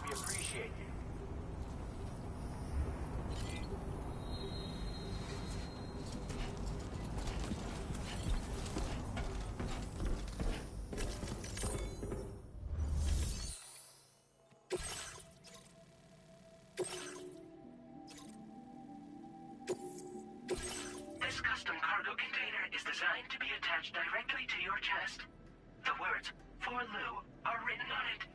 We appreciate you. This custom cargo container is designed to be attached directly to your chest. The words, "For Lou," are written on it.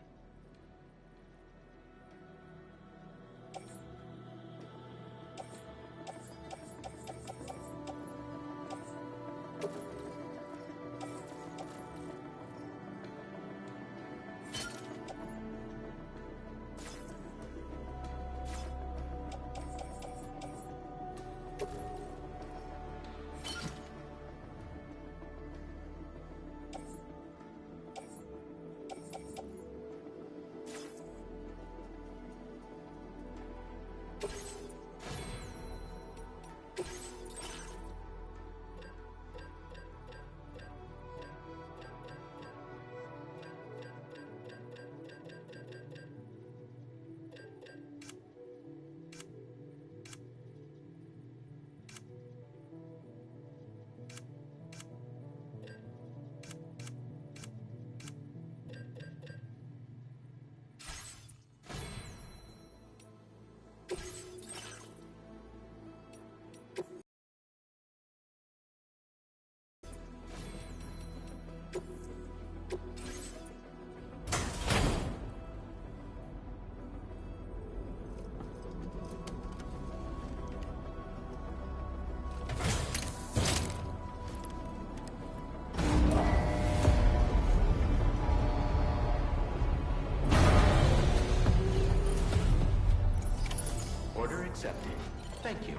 Order accepted. Thank you.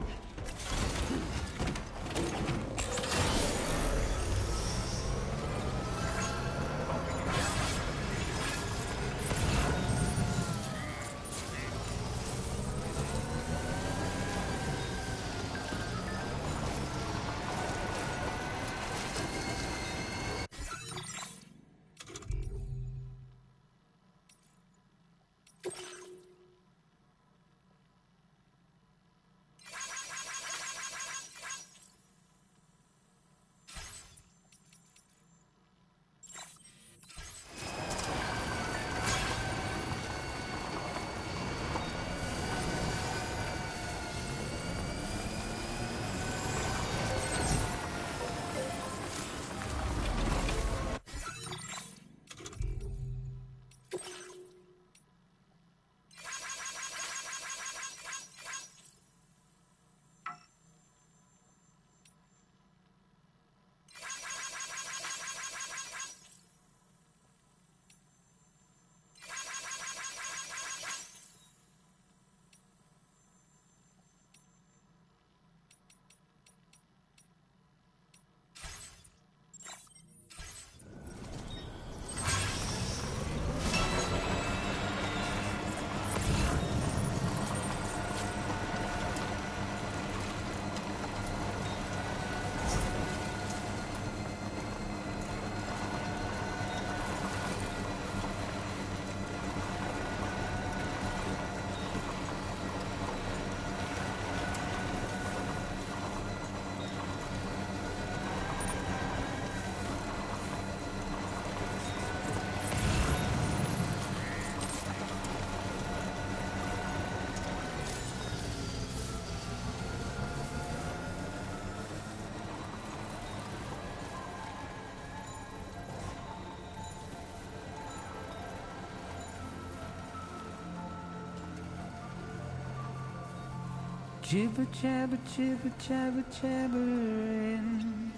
Jibber jabber, jibber jabber, jabbering.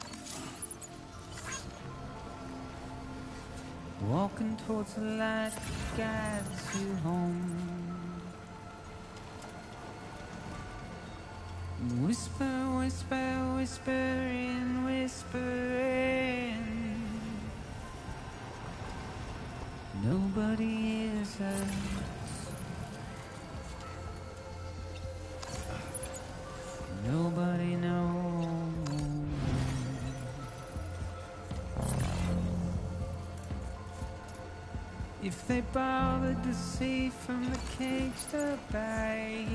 Walking towards the light that guides you home. Whisper, whisper, whispering, whispering. Nobody hears us. Nobody knows. If they bothered to see from the cage to bay,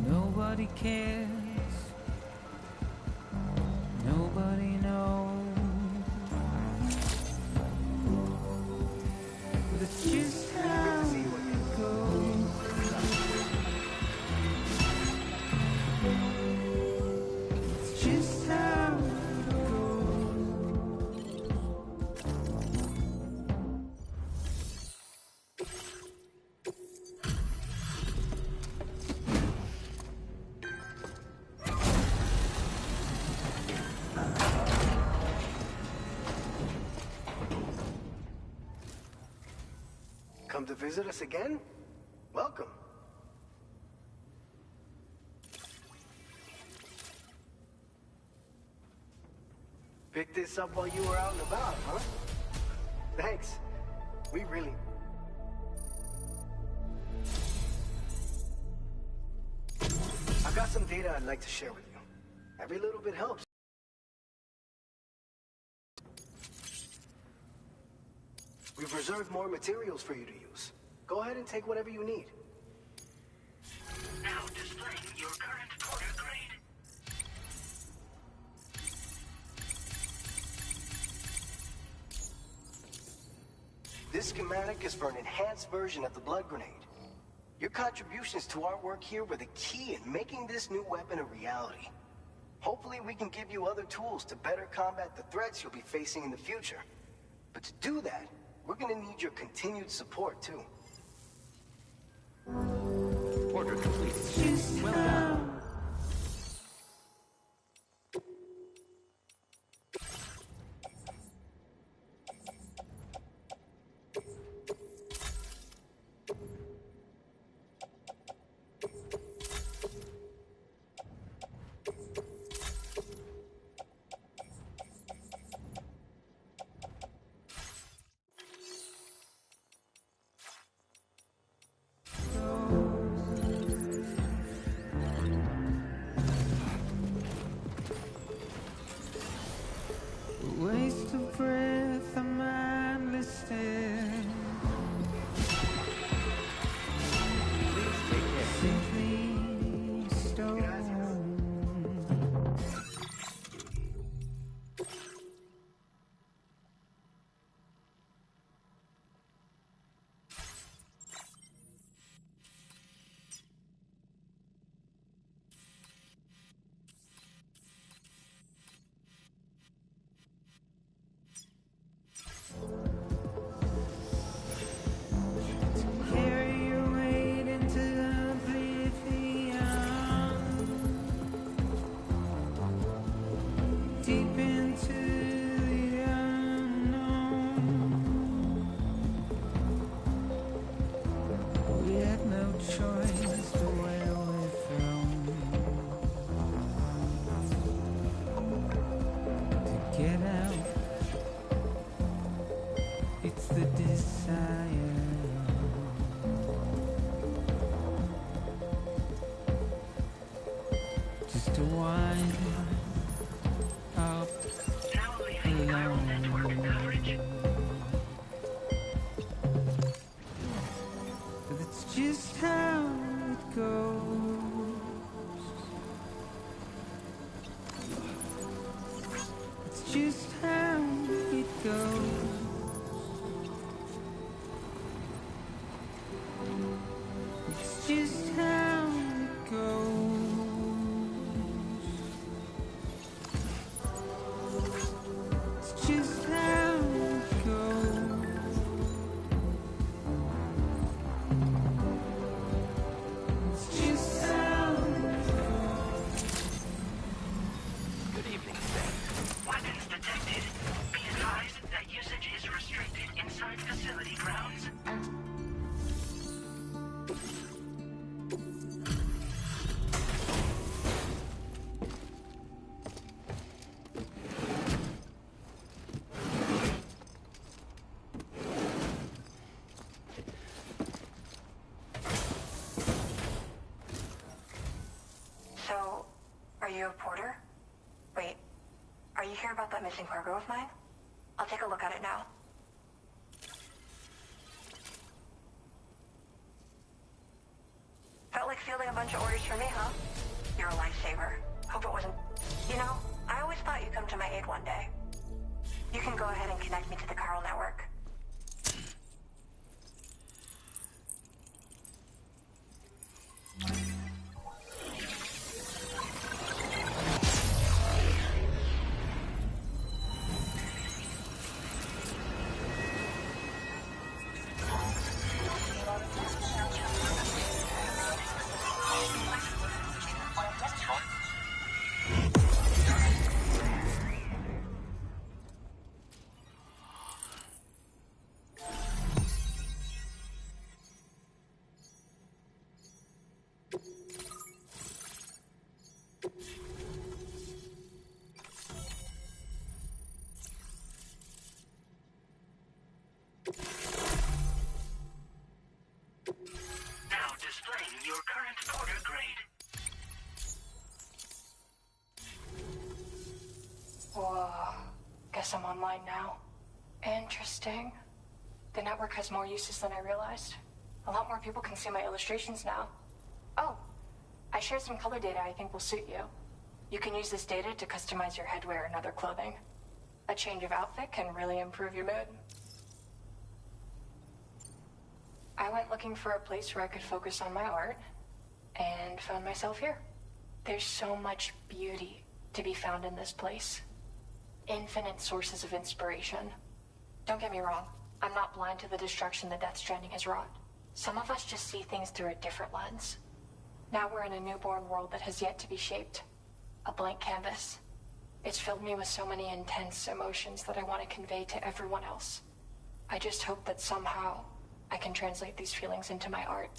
nobody cares, nobody knows. But it's just how it goes. It's just how it goes. Come to visit us again? Welcome. Picked this up while you were out and about, huh? Thanks. We really... I've got some data I'd like to share with you. Every little bit helps. We've reserved more materials for you to use. Go ahead and take whatever you need. Now displaying your current porter grade. This schematic is for an enhanced version of the blood grenade. Your contributions to our work here were the key in making this new weapon a reality. Hopefully we can give you other tools to better combat the threats you'll be facing in the future. But to do that, we're gonna need your continued support too. Order complete. Well done. Waste of breath, a mindless stare. Please take care. Simply stone. Carry your weight into oblivion. Deep into the unknown. We had no choice to where we're from. To get out, it's the desire. Just to wind up Now leaving viral network coverage. but it's just how it goes. It's just how it goes. It's just how it goes. It's just how it goes. It's just how it goes. Good evening, Stan. Weapons detected. Be advised that usage is restricted inside facility grounds. So, are you a porter? Wait, are you here about that missing cargo of mine? I'll take a look at it now. Felt like fielding a bunch of orders for me, huh? You're a lifesaver. Hope it wasn't... You know, I always thought you'd come to my aid one day. You can go ahead and connect me to the Carl network. Now displaying your current porter grade. Whoa. Guess I'm online now. Interesting. The network has more uses than I realized. A lot more people can see my illustrations now. Oh, I shared some color data I think will suit you. You can use this data to customize your headwear and other clothing. A change of outfit can really improve your mood. I went looking for a place where I could focus on my art, and found myself here. There's so much beauty to be found in this place. Infinite sources of inspiration. Don't get me wrong, I'm not blind to the destruction that Death Stranding has wrought. Some of us just see things through a different lens. Now we're in a newborn world that has yet to be shaped. A blank canvas. It's filled me with so many intense emotions that I want to convey to everyone else. I just hope that somehow I can translate these feelings into my art.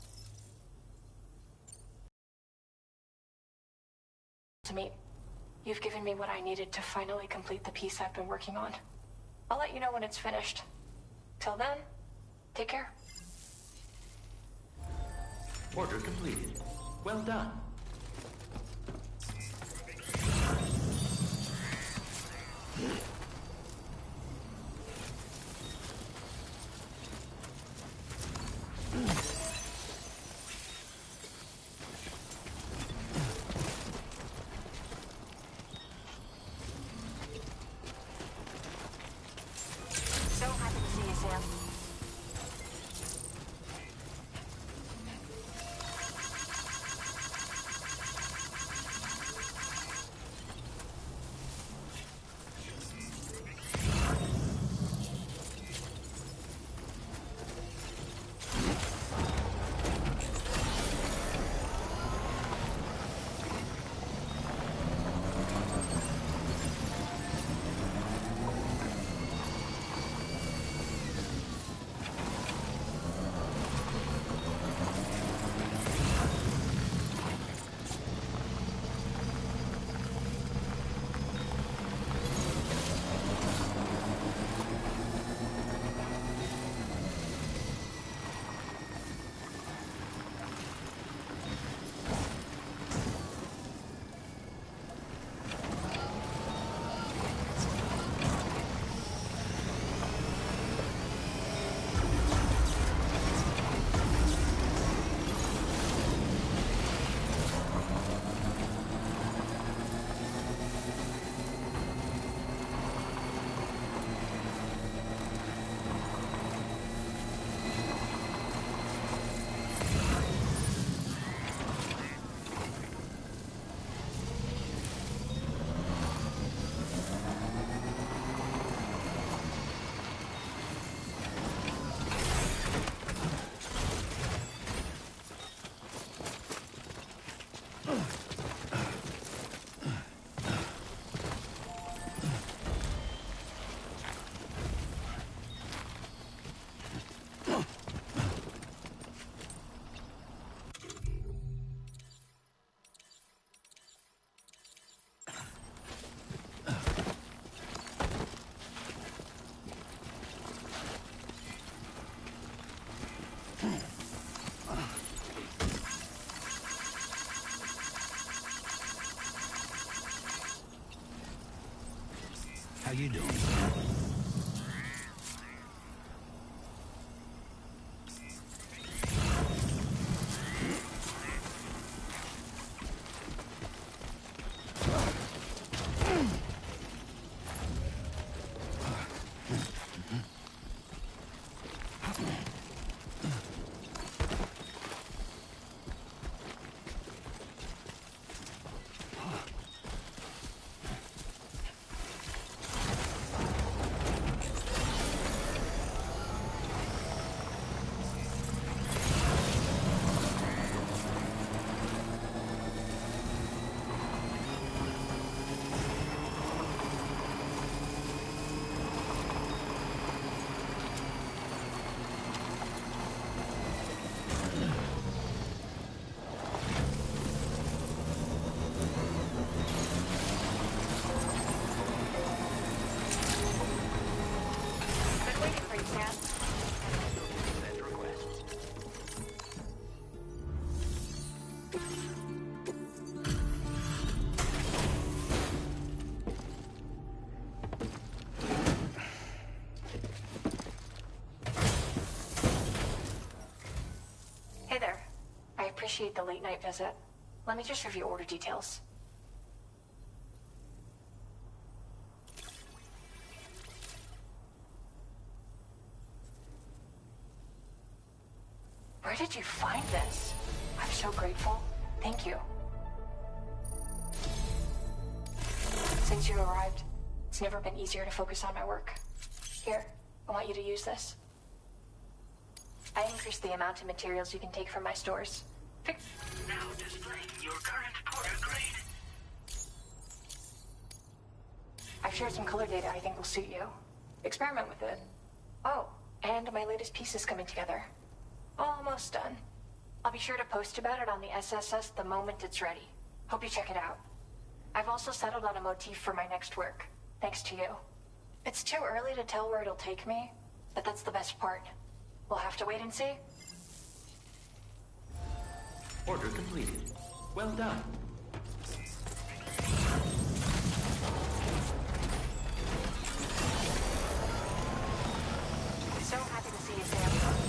To meet, you've given me what I needed to finally complete the piece I've been working on. I'll let you know when it's finished. Till then, take care. Order completed. Well done. So happy to see you, Sam. How you doing? appreciate the late night visit. Let me just review order details. Where did you find this? I'm so grateful. Thank you. Since you arrived, it's never been easier to focus on my work. Here, I want you to use this. I increased the amount of materials you can take from my stores. Now displaying your current porter grade. I've shared some color data I think will suit you. Experiment with it. Oh, and my latest piece is coming together. Almost done. I'll be sure to post about it on the SSS the moment it's ready. Hope you check it out. I've also settled on a motif for my next work, thanks to you. It's too early to tell where it'll take me, but that's the best part. We'll have to wait and see. Order completed. Well done. So happy to see you, Sam.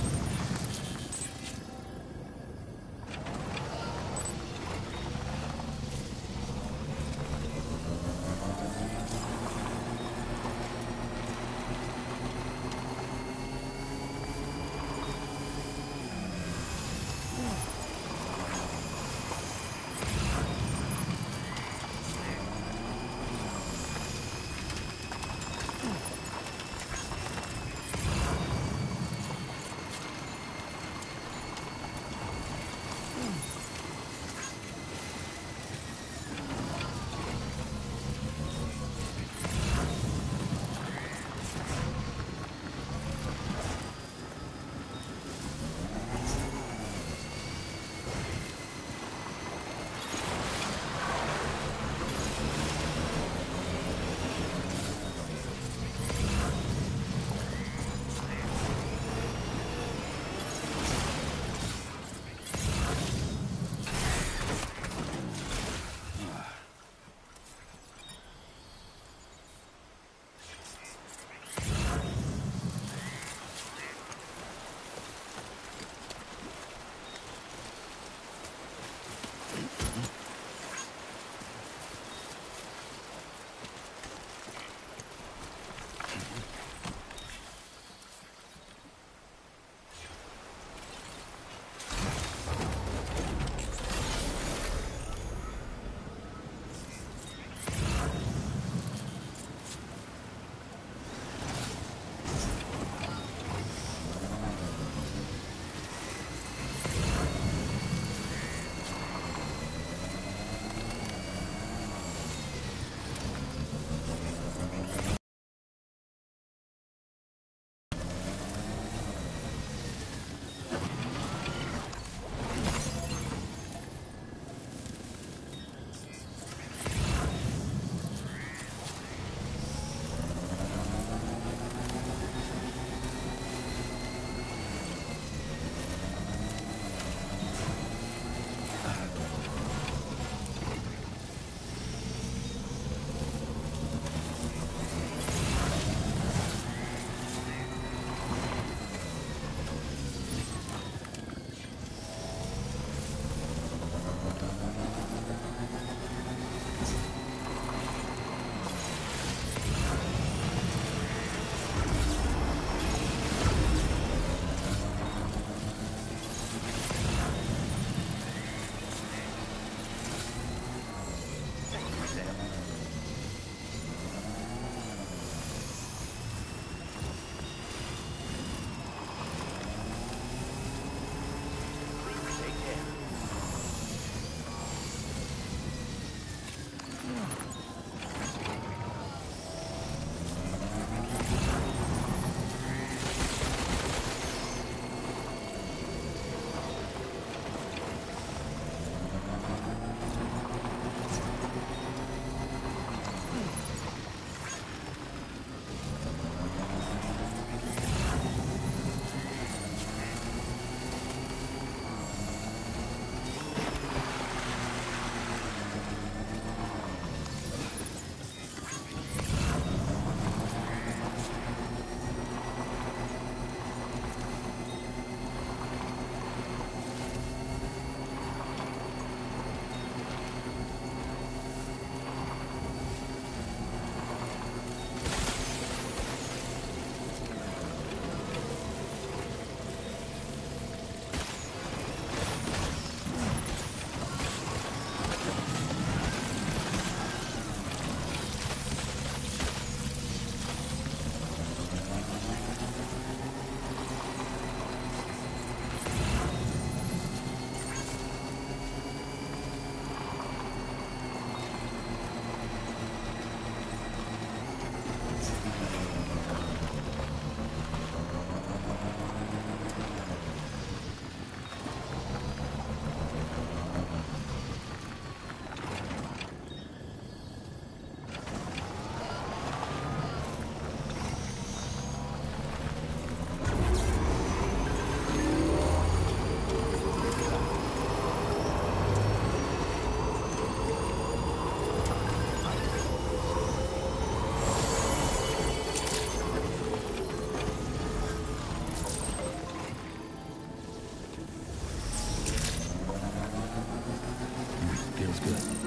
feels good.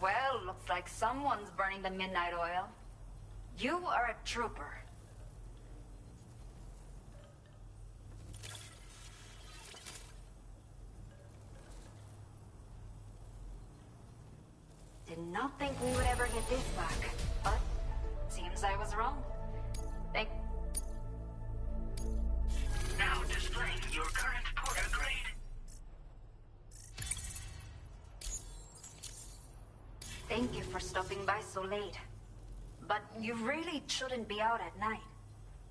Well, looks like someone's burning the midnight oil. You are a trooper. Did not think we would ever get this back, but seems I was wrong. Thank... Now displaying your current porter grade. Thank you for stopping by so late. But you really shouldn't be out at night.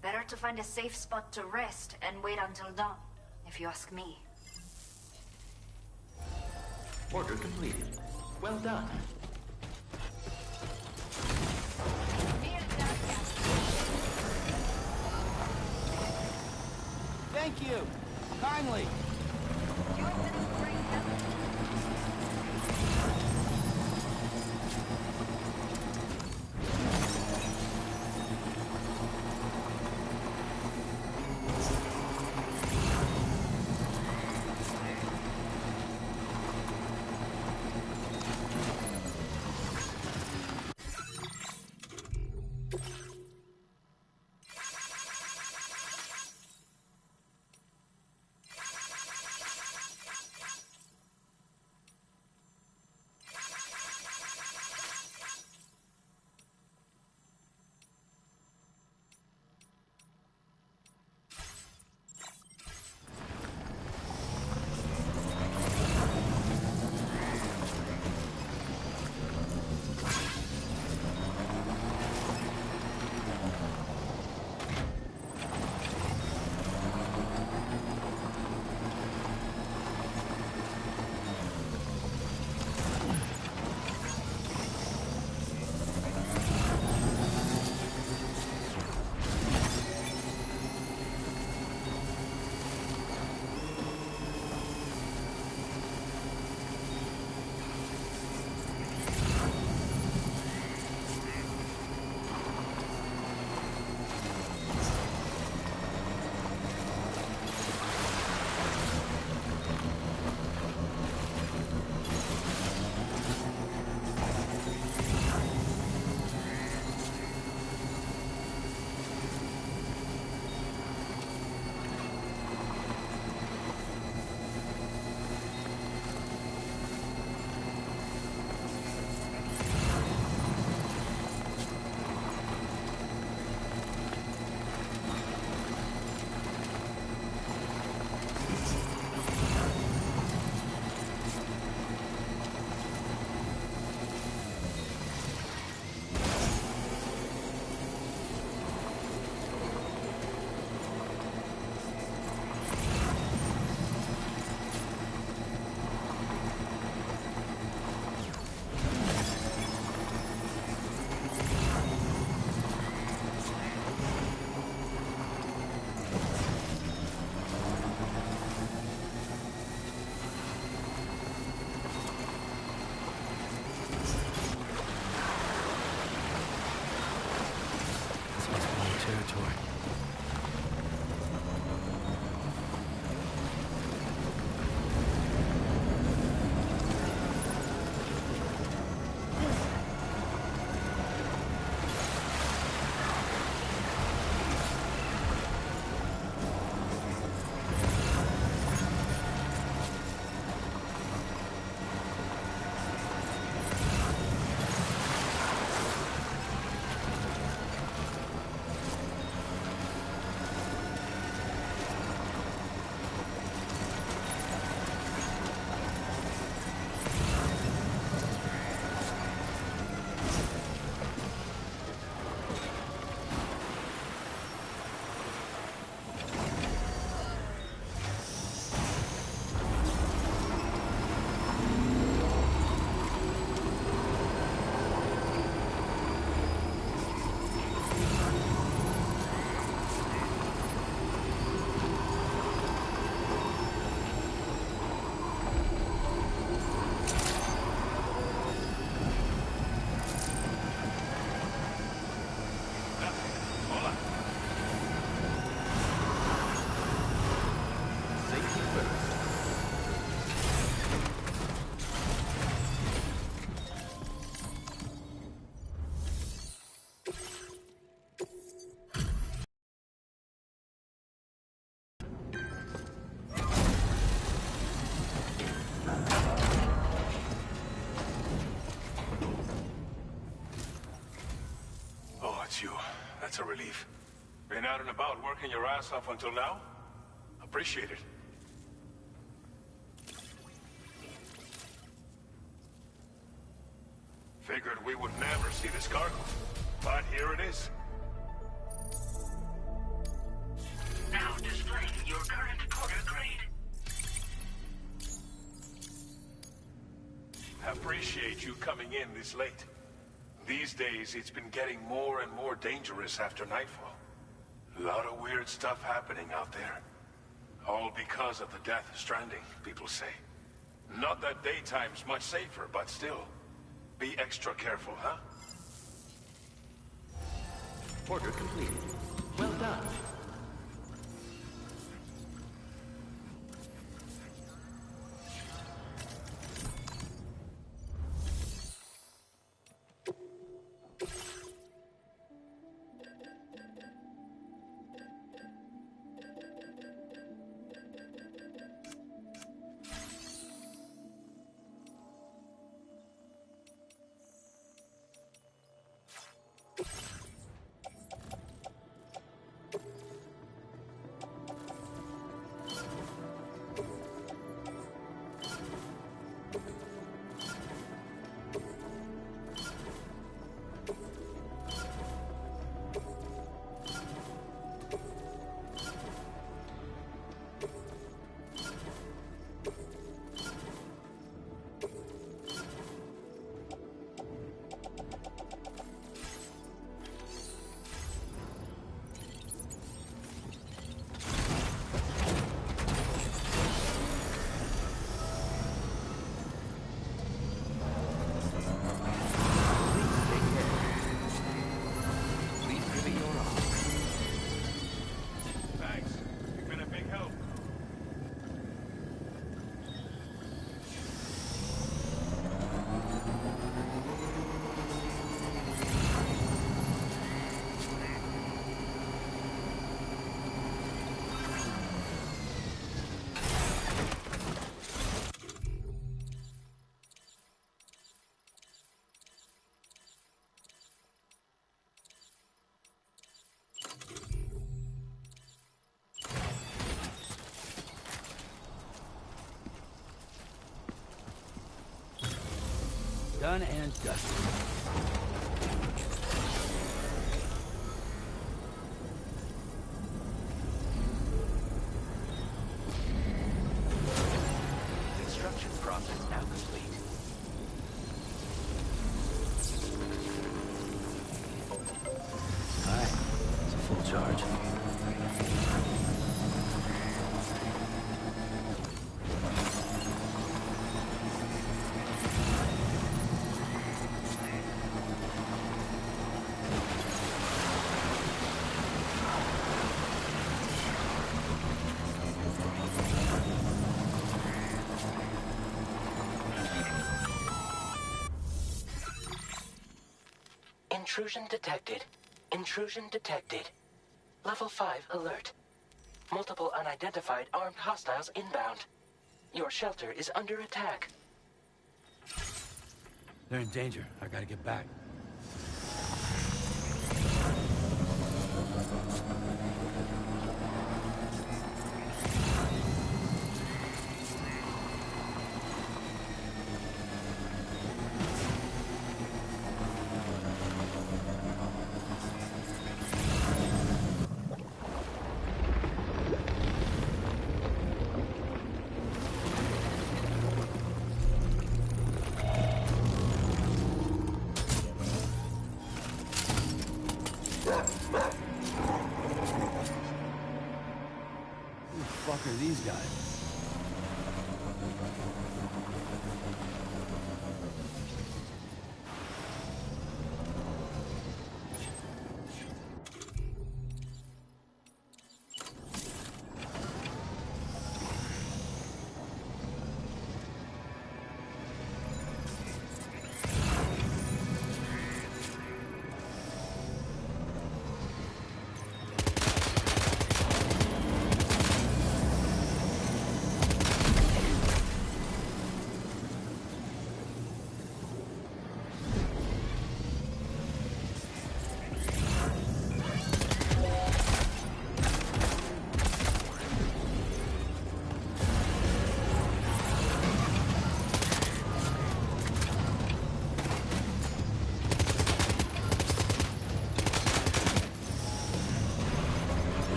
Better to find a safe spot to rest and wait until dawn, if you ask me. Order completed. Well done. Thank you. Kindly. it's you. That's a relief. Been out and about working your ass off until now? Appreciate it. Figured we would never see this cargo, but here it is. Now displaying your current porter grade. Appreciate you coming in this late. These days, it's been getting more and more dangerous after nightfall. A lot of weird stuff happening out there. All because of the death of Stranding, people say. Not that daytime's much safer, but still. Be extra careful, huh? Order completed. Well done. Done and dusted. Construction process now complete. All right, it's a full charge. Intrusion detected. Intrusion detected. Level 5 alert. Multiple unidentified armed hostiles inbound. Your shelter is under attack. They're in danger. I gotta get back. Who the fuck are these guys?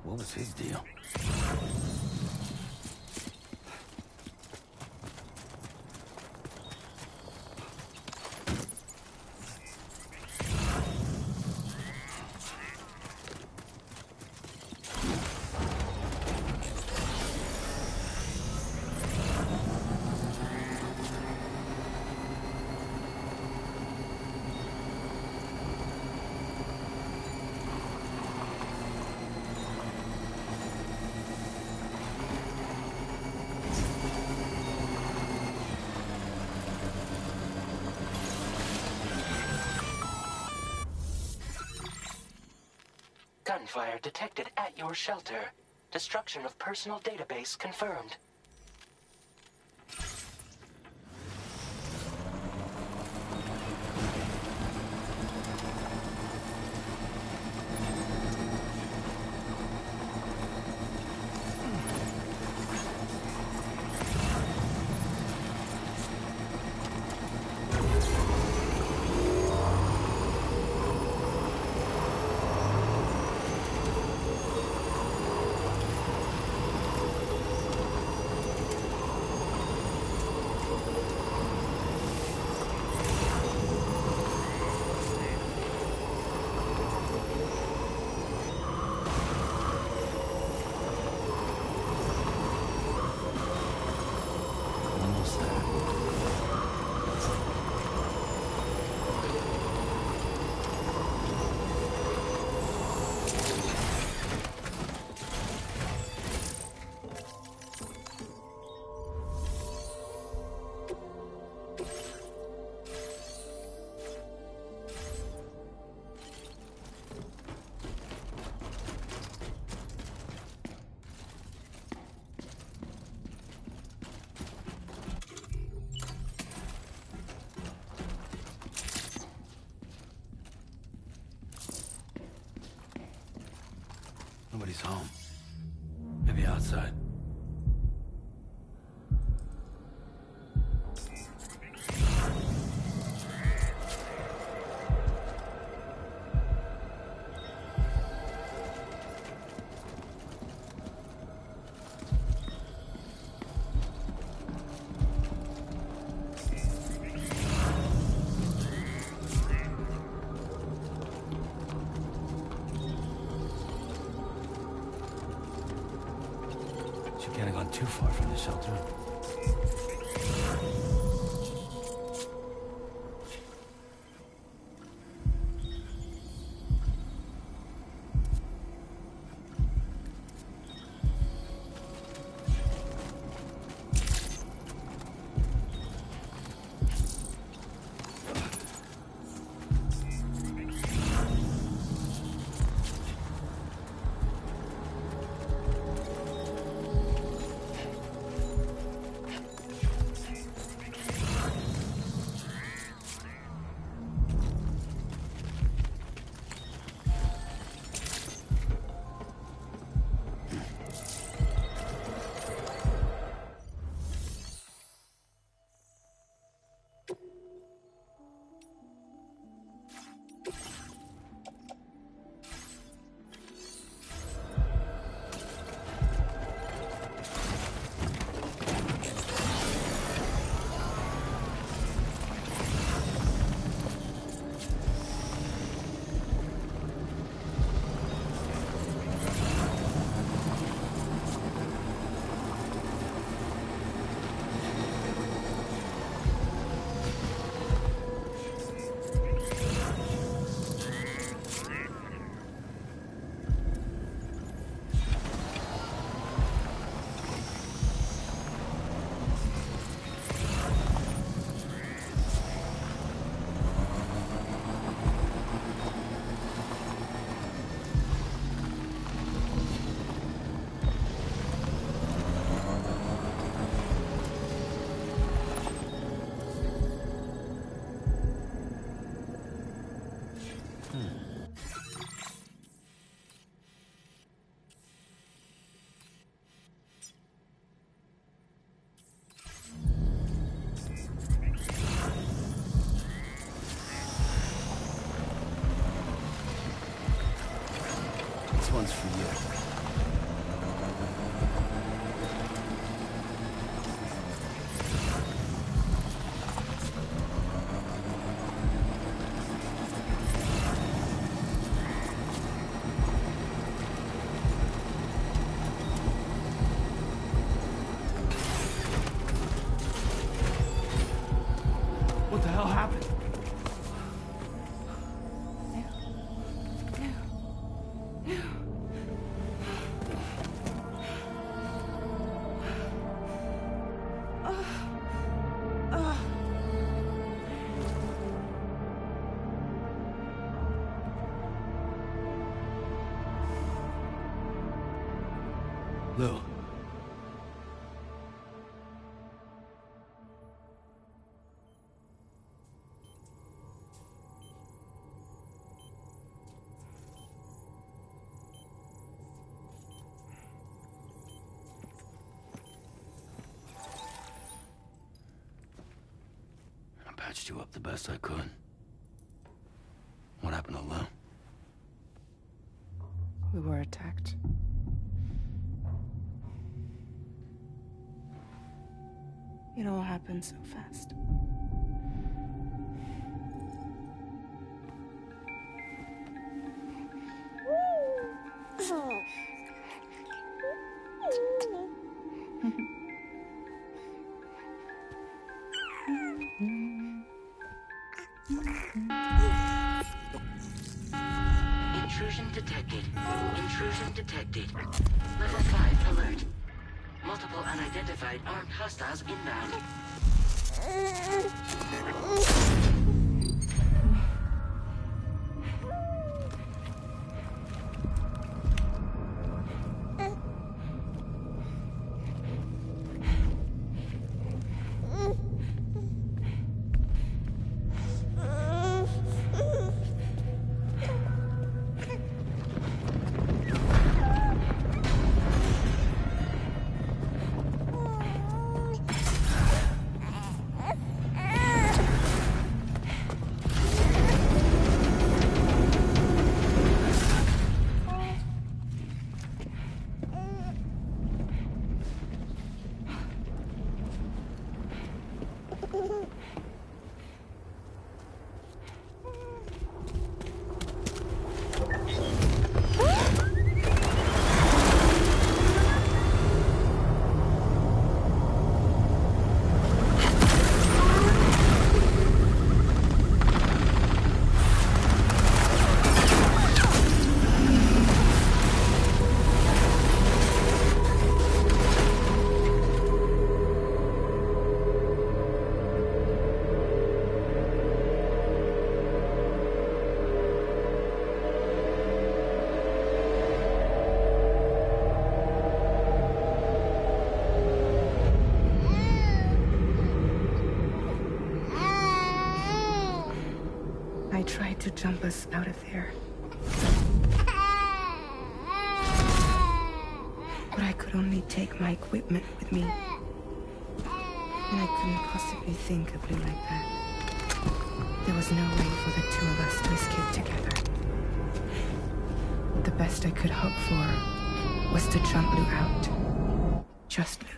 What was his deal? Gunfire detected at your shelter. Destruction of personal database confirmed. Almost there. Nobody's home. Maybe outside. She can't have gone too far from the shelter. one's for you. What the hell happened? Lou. I patched you up the best I could. What happened to Lou? We were attacked. It all happened so fast. Intrusion detected. Intrusion detected. Level 5 alert. Multiple unidentified armed hostiles inbound. I tried to jump us out of there. But I could only take my equipment with me. And I couldn't possibly think of Lou like that. There was no way for the two of us to escape together. The best I could hope for was to jump Lou out. Just Lou.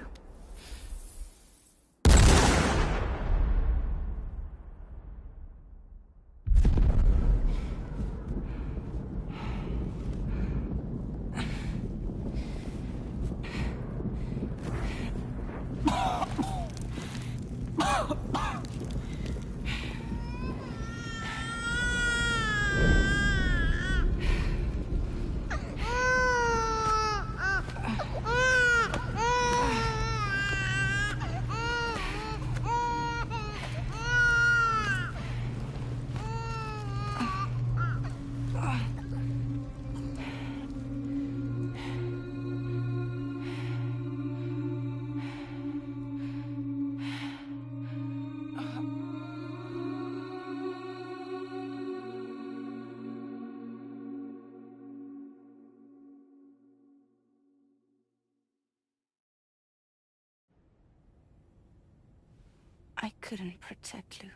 I couldn't protect Lou.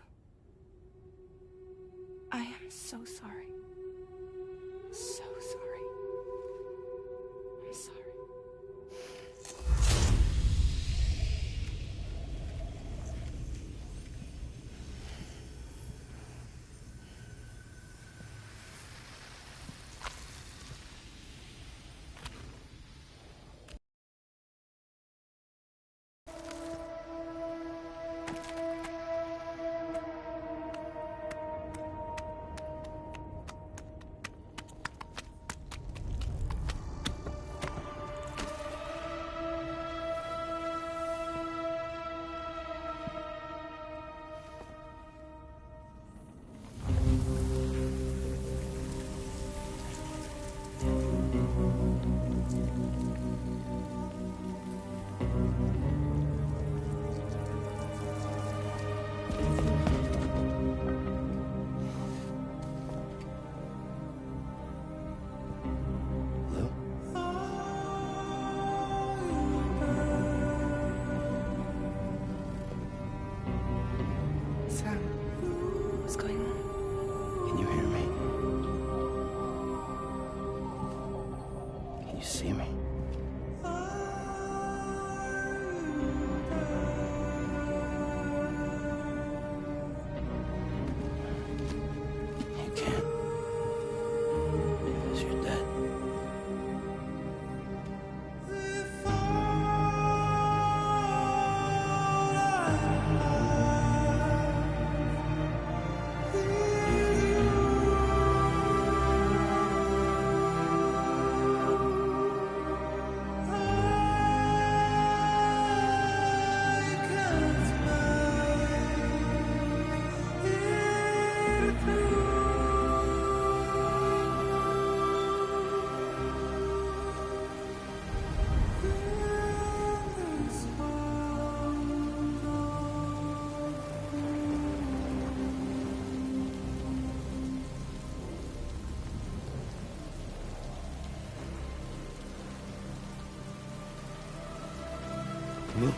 I am so sorry. So sorry. What's going on? Can you hear me? Can you see me? You can't. Because you're dead. Move.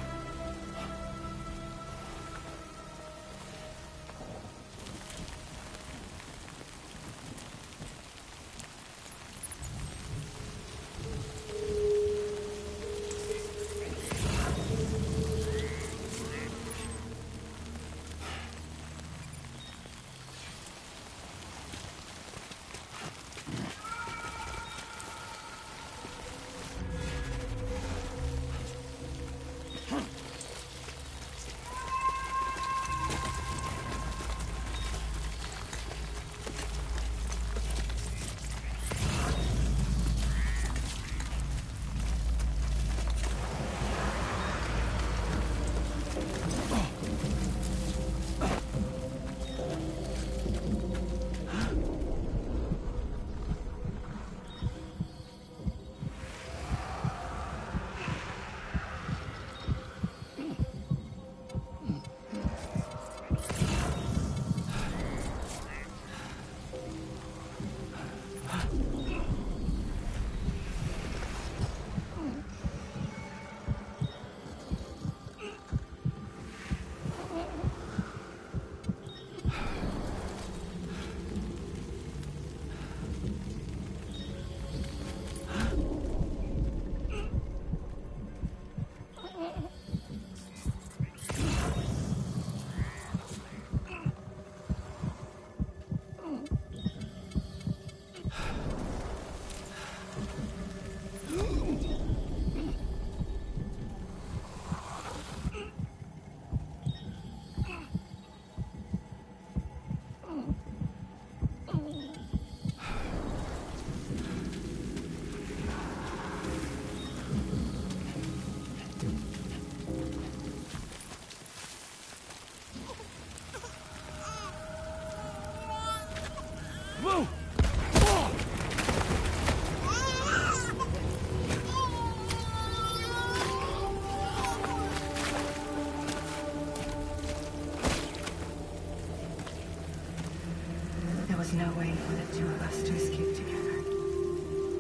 There was no way for the two of us to escape together.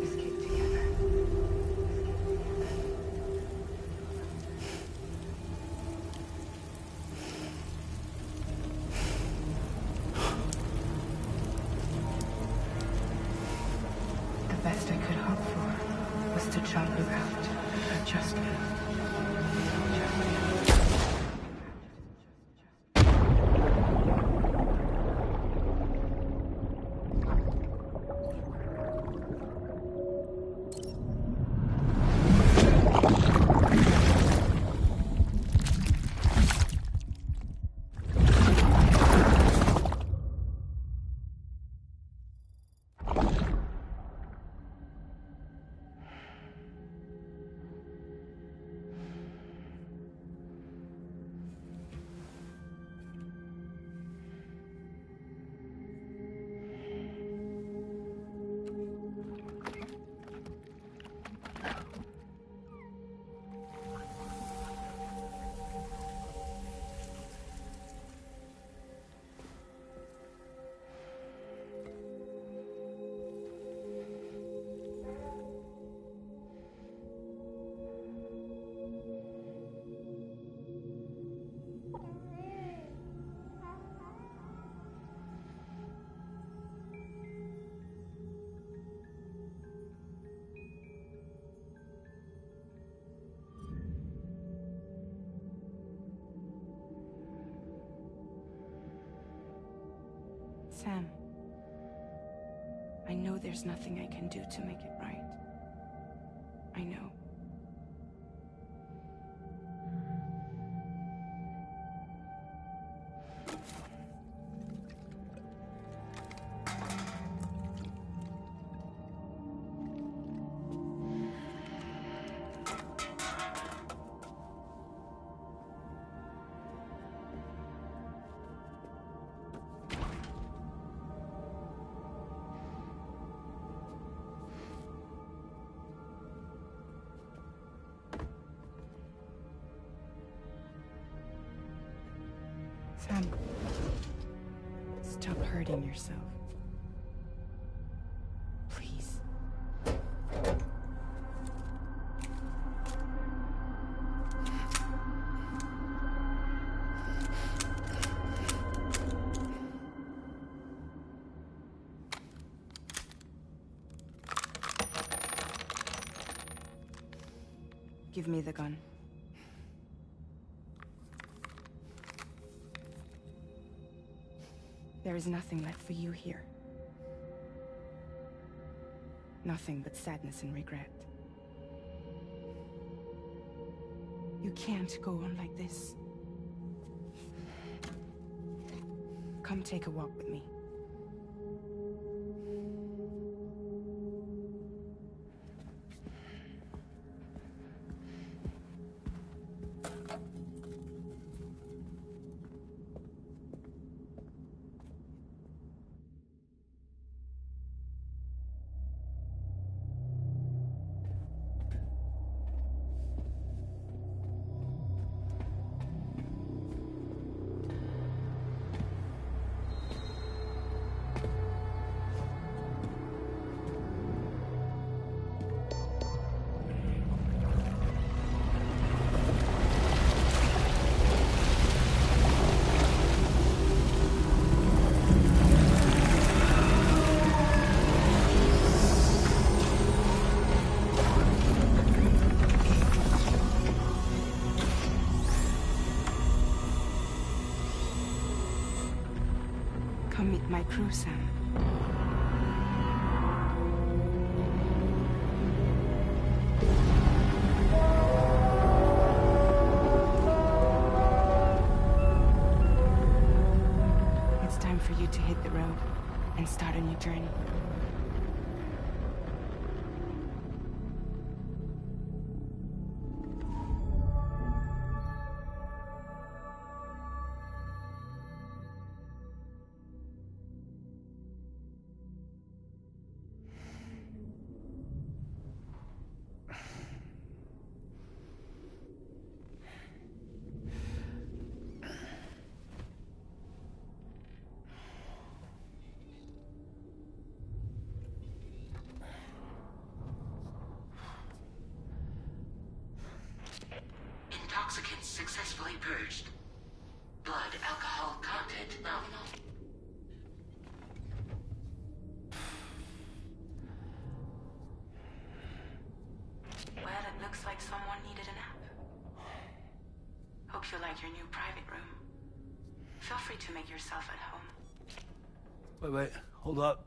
Escape together. The best I could hope for was to jump you out. Just live. Just live. Sam, I know there's nothing I can do to make it right. I know. Sam, stop hurting yourself. Please. Give me the gun. There is nothing left for you here. Nothing but sadness and regret. You can't go on like this. Come take a walk with me. Come meet my crew, Sam. It's time for you to hit the road and start a new journey. Intoxicants successfully purged. Blood alcohol content nominal. Well, it looks like someone needed a nap. Hope you like your new private room. Feel free to make yourself at home. Wait, hold up.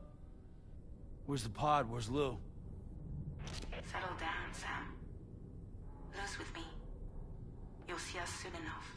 Where's the pod? Where's Lou? Settle down, Sam. Lou's with me. You'll see us soon enough.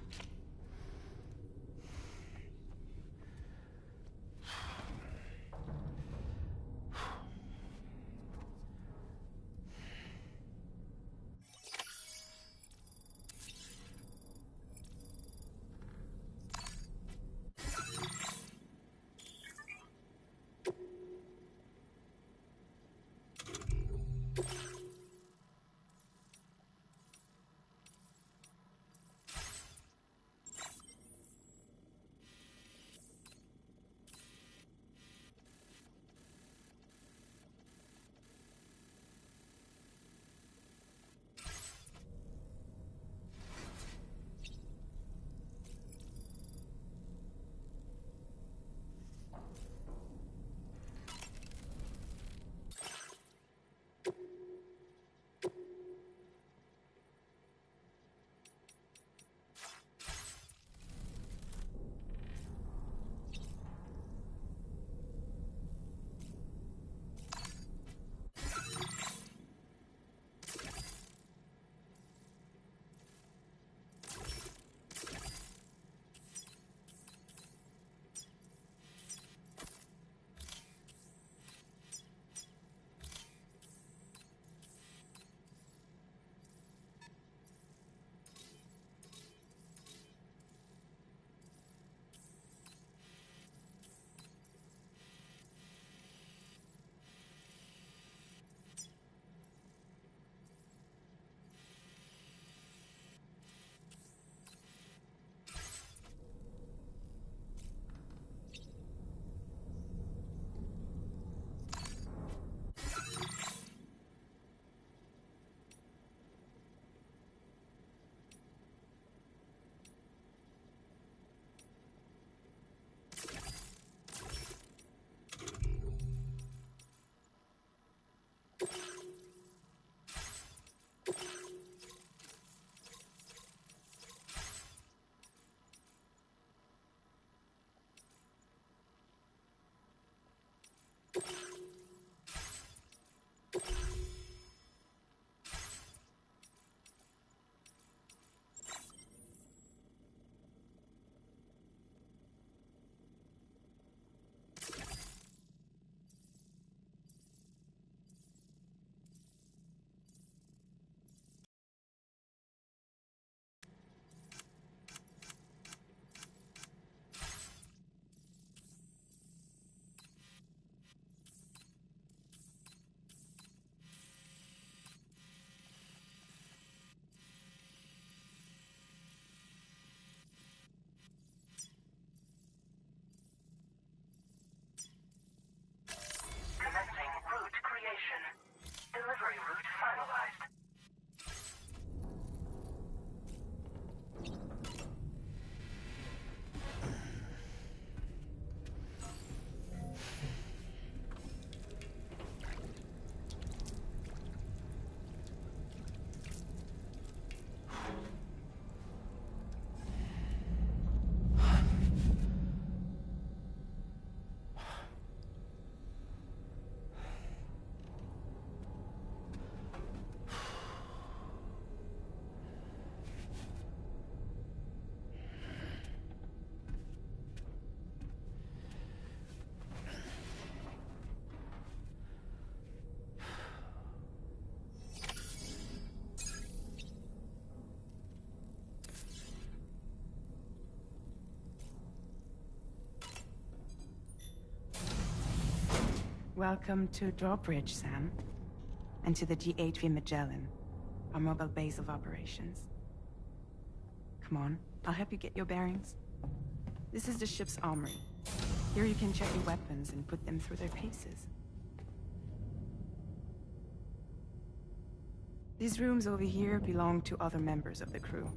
Welcome to Drawbridge, Sam. And to the GHV Magellan, our mobile base of operations. Come on, I'll help you get your bearings. This is the ship's armory. Here you can check your weapons and put them through their paces. These rooms over here belong to other members of the crew.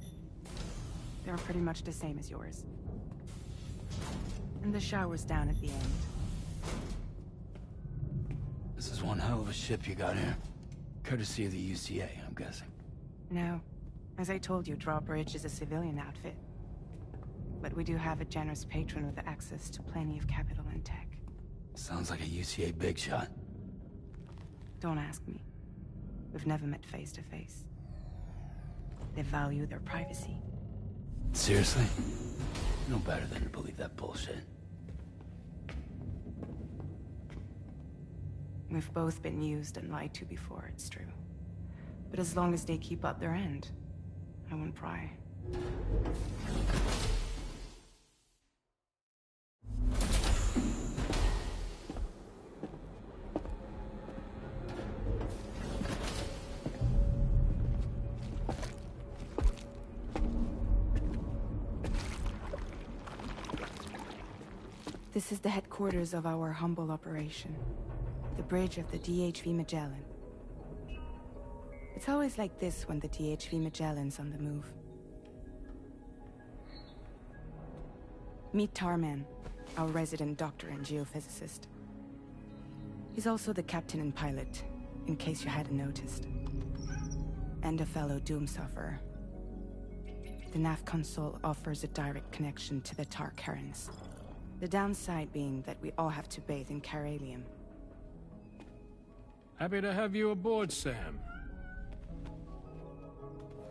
They're pretty much the same as yours. And the shower's down at the end. This is one hell of a ship you got here. Courtesy of the UCA, I'm guessing. No. As I told you, Drawbridge is a civilian outfit. But we do have a generous patron with access to plenty of capital and tech. Sounds like a UCA big shot. Don't ask me. We've never met face to face. They value their privacy. Seriously? No better than to believe that bullshit. We've both been used and lied to before, it's true. But as long as they keep up their end, I won't pry. This is the headquarters of our humble operation. The bridge of the DHV Magellan. It's always like this when the DHV Magellan's on the move. Meet Tarman, our resident doctor and geophysicist. He's also the captain and pilot, in case you hadn't noticed. And a fellow Doom sufferer. The nav console offers a direct connection to the Tarkarans. The downside being that we all have to bathe in Karelium. Happy to have you aboard, Sam.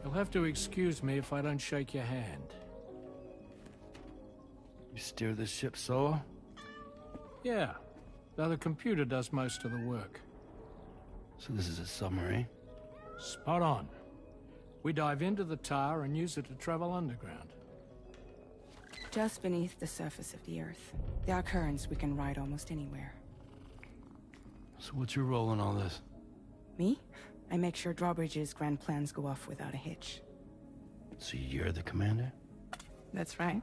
You'll have to excuse me if I don't shake your hand. You steer this ship solo? Yeah, though the computer does most of the work. So this is a submarine? Spot on. We dive into the Tar and use it to travel underground. Just beneath the surface of the Earth. There are currents we can ride almost anywhere. So what's your role in all this? Me? I make sure Drawbridge's grand plans go off without a hitch. So you're the commander? That's right.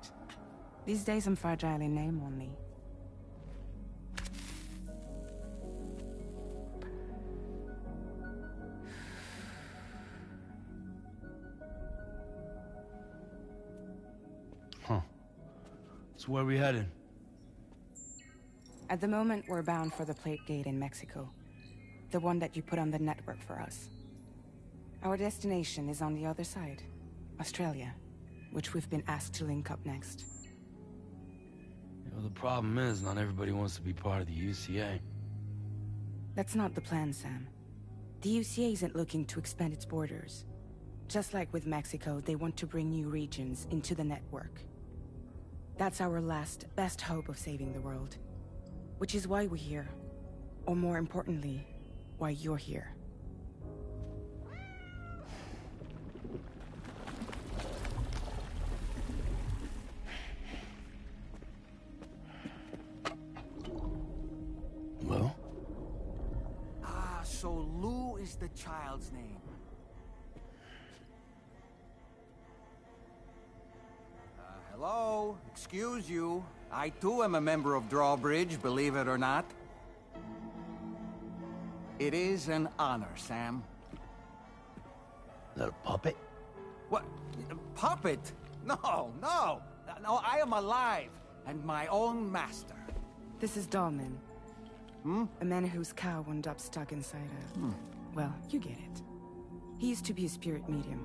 These days I'm fragile in name only. Huh. So where are we headed? At the moment, we're bound for the Plate Gate in Mexico. The one that you put on the network for us. Our destination is on the other side. Australia, which we've been asked to link up next. You know, the problem is, not everybody wants to be part of the UCA. That's not the plan, Sam. The UCA isn't looking to expand its borders. Just like with Mexico, they want to bring new regions into the network. That's our last, best hope of saving the world. Which is why we're here. Or more importantly, why you're here. Well? Ah, so Lou is the child's name. Hello? Excuse you. I too am a member of Drawbridge, believe it or not. It is an honor, Sam. Is that a puppet? What? Puppet? No, no! No, I am alive, and my own master. This is Dahlman. Hmm? A man whose cow wound up stuck inside a... Well, you get it. He used to be a spirit medium.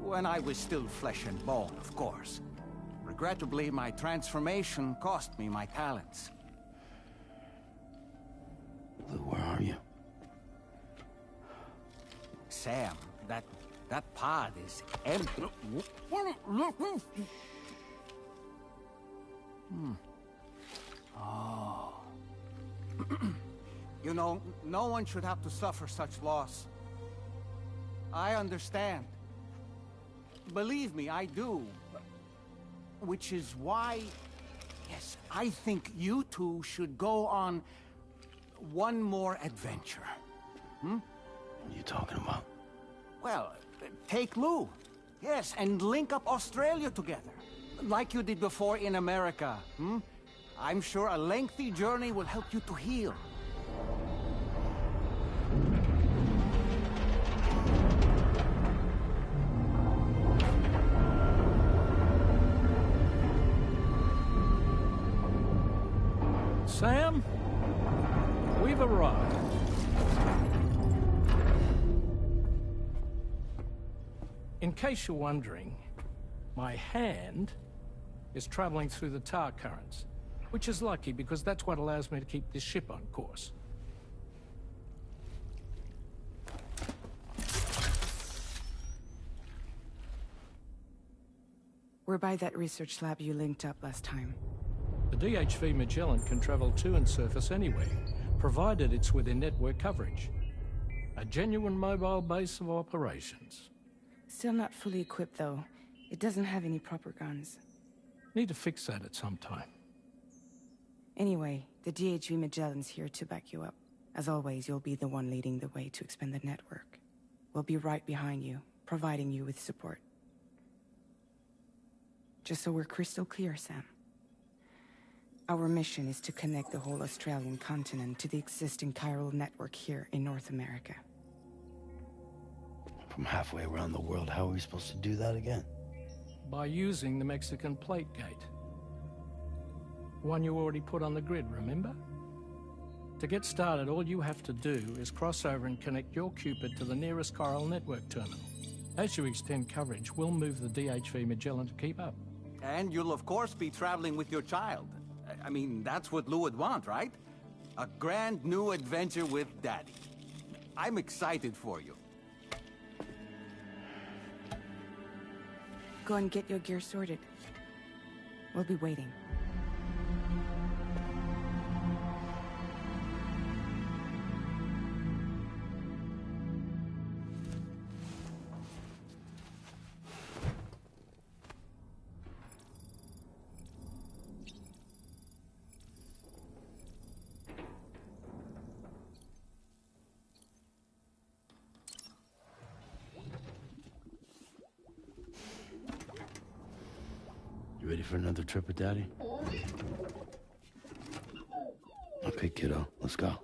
When I was still flesh and bone, of course. Regrettably, my transformation cost me my talents. Lou, where are you? Sam, that pod is empty. Oh. You know, no one should have to suffer such loss. I understand. Believe me, I do. Which is why, yes, I think you two should go on one more adventure. What are you talking about? Well, take Lou. Yes, and link up Australia together. Like you did before in America. I'm sure a lengthy journey will help you to heal. Sam, we've arrived. In case you're wondering, my hand is traveling through the tar currents, which is lucky because that's what allows me to keep this ship on course. We're by that research lab you linked up last time. The DHV Magellan can travel to and surface anywhere, provided it's within network coverage. A genuine mobile base of operations. Still not fully equipped, though. It doesn't have any proper guns. Need to fix that at some time. Anyway, the DHV Magellan's here to back you up. As always, you'll be the one leading the way to expand the network. We'll be right behind you, providing you with support. Just so we're crystal clear, Sam. Our mission is to connect the whole Australian continent to the existing chiral network here in North America. From halfway around the world, how are we supposed to do that again? By using the Mexican plate gate. One you already put on the grid, remember? To get started, all you have to do is cross over and connect your Cupid to the nearest chiral network terminal. As you extend coverage, we'll move the DHV Magellan to keep up. And you'll of course be traveling with your child. I mean, that's what Lou would want, right? A grand new adventure with Daddy. I'm excited for you. Go and get your gear sorted. We'll be waiting. You ready for another trip with Daddy? Okay, kiddo, let's go.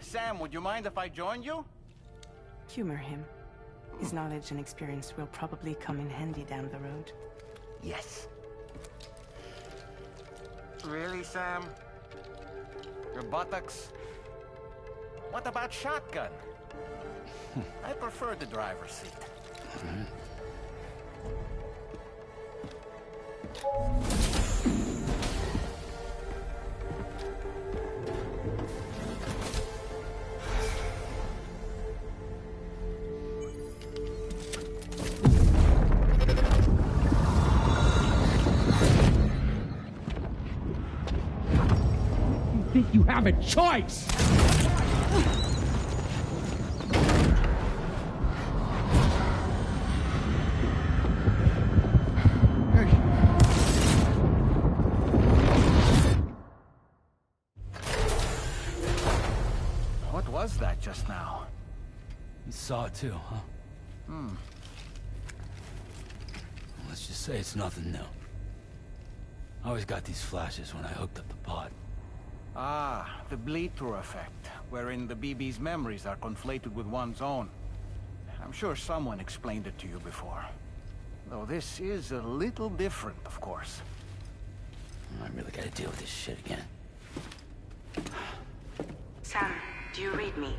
Sam, would you mind if I joined you? Humor him. His knowledge and experience will probably come in handy down the road. Yes. Really, Sam? Your buttocks? What about shotgun? I prefer the driver's seat. Think you have a choice? What was that just now? You saw it too, huh? Let's just say it's nothing new. I always got these flashes when I hooked up the pod. Ah, the bleed-through effect, wherein the BB's memories are conflated with one's own. I'm sure someone explained it to you before. Though this is a little different, of course. I really gotta deal with this shit again. Sam, do you read me?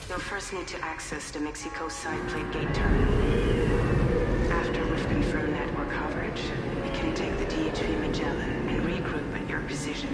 You'll first need to access the Mexico side plate gate terminal. After we've confirmed network coverage, we can take the DHV Magellan and regroup at your position.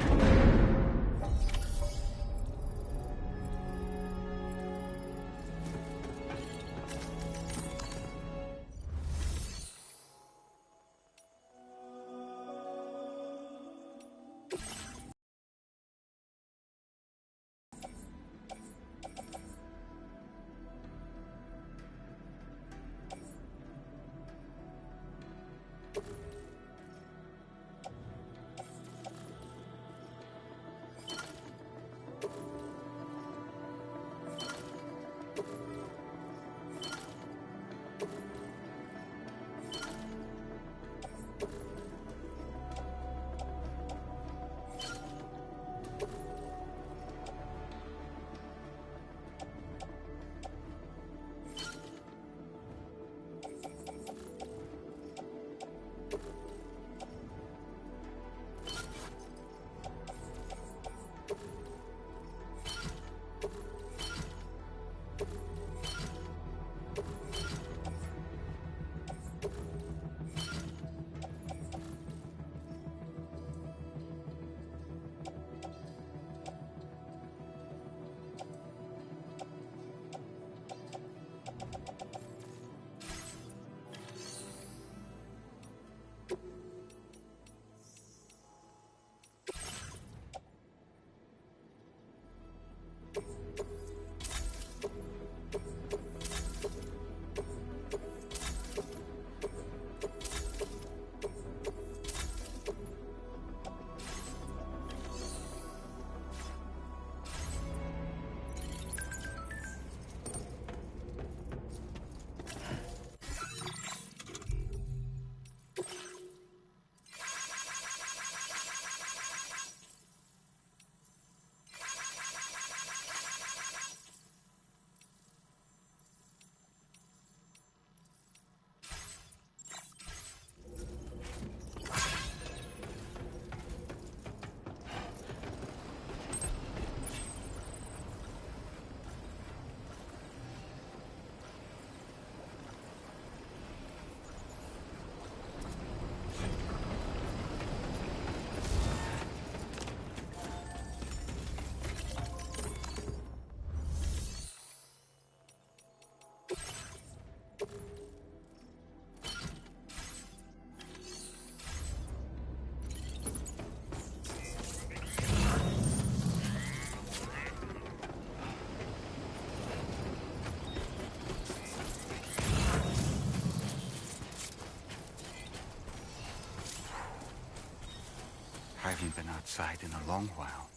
I haven't been outside in a long while.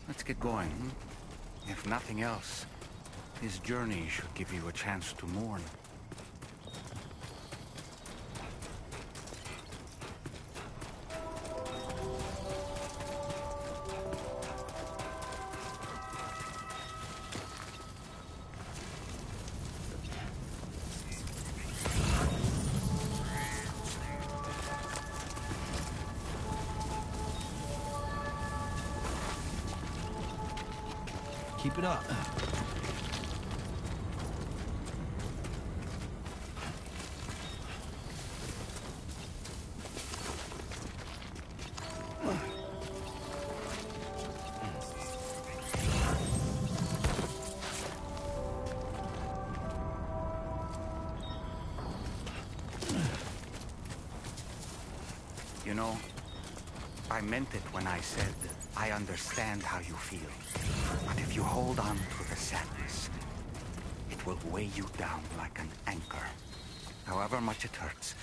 Let's get going. If nothing else, this journey should give you a chance to mourn. Keep it up. You know, I meant it when I said I understand how you feel. But if you hold on to the sadness, it will weigh you down like an anchor. However much it hurts,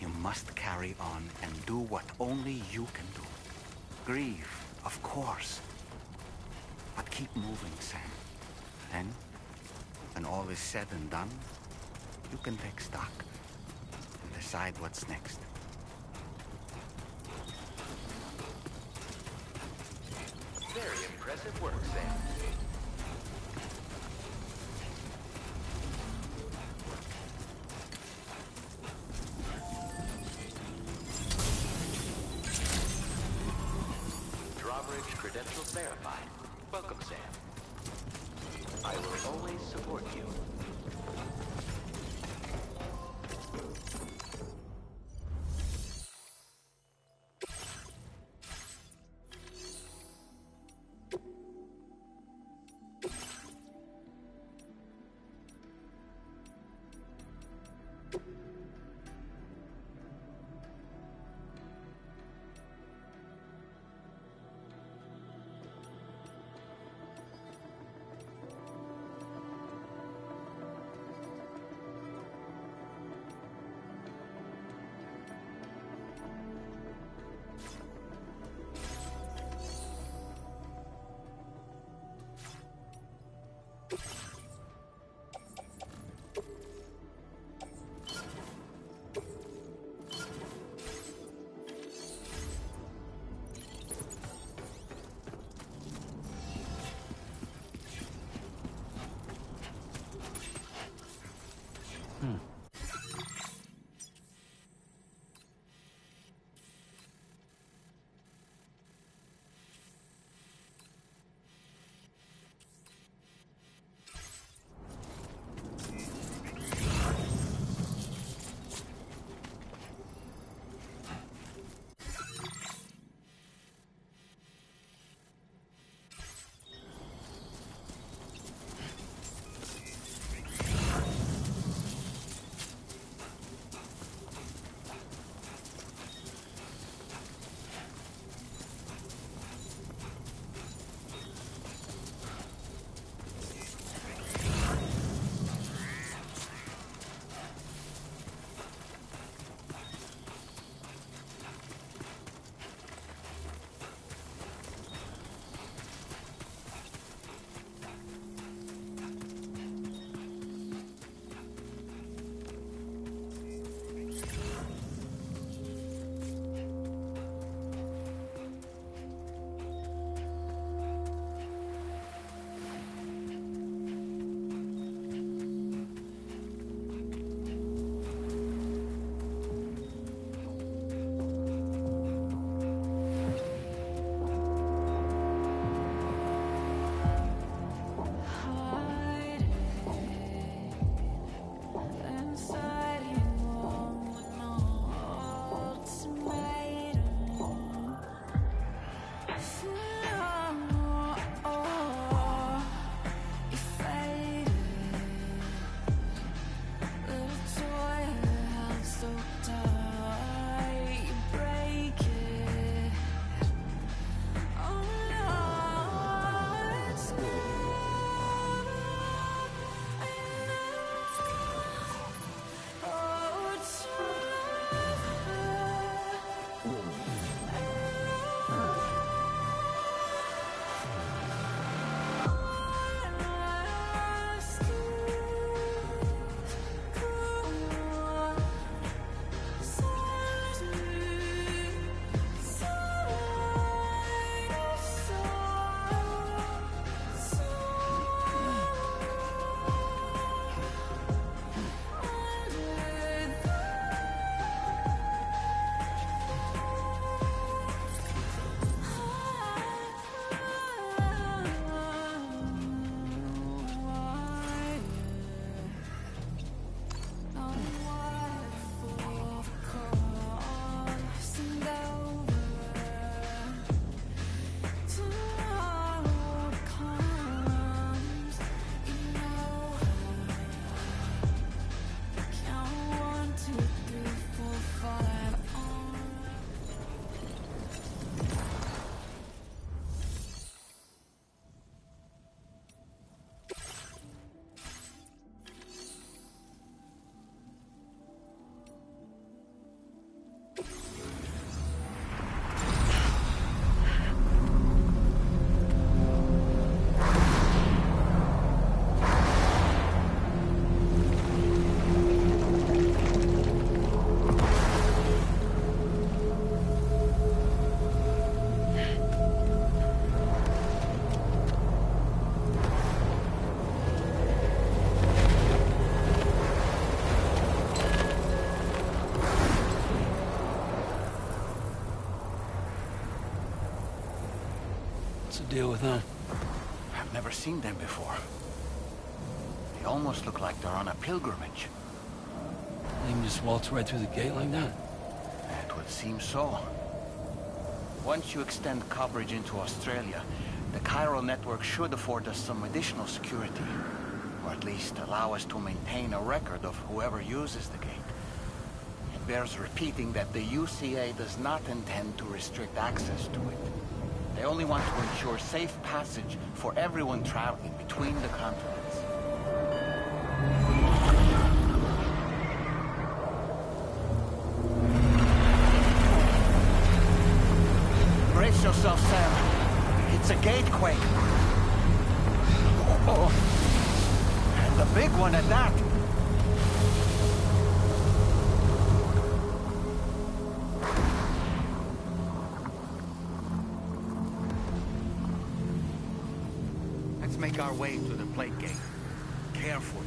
you must carry on and do what only you can do. Grieve, of course. But keep moving, Sam. And when all is said and done, you can take stock and decide what's next. Very impressive work, Sam. Drawbridge credentials verified. Welcome, Sam. I will always support you. deal with them? I've never seen them before. They almost look like they're on a pilgrimage. They can just waltz right through the gate like that? It would seem so. Once you extend coverage into Australia, the chiral network should afford us some additional security. Or at least allow us to maintain a record of whoever uses the gate. It bears repeating that the UCA does not intend to restrict access to it. They only want to ensure safe passage for everyone traveling between the continents. Brace yourself, Sam. It's a gatequake. Oh. And the big one at that. Let's make our way to the plate gate. Carefully.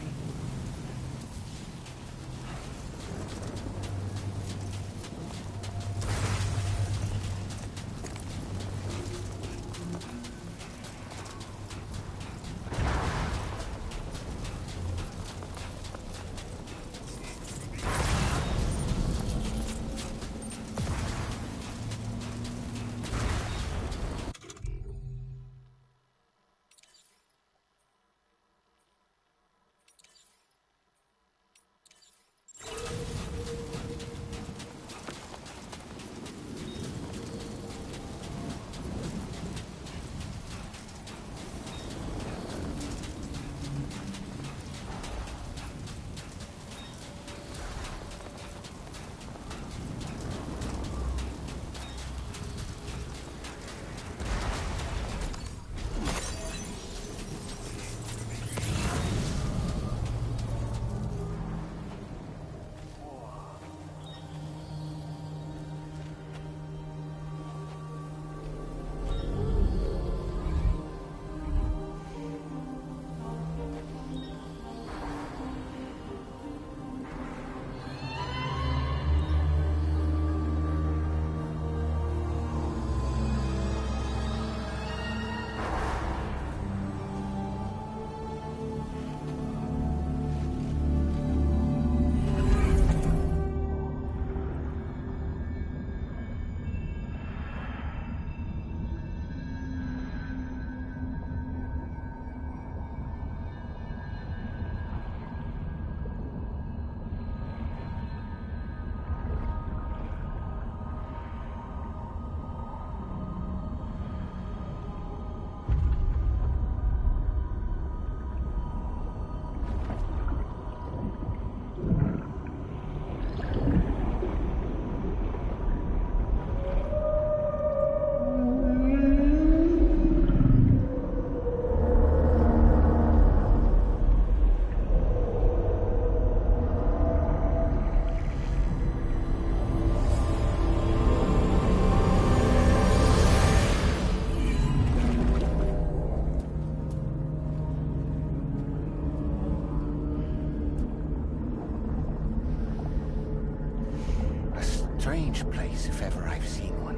Strange place, if ever I've seen one.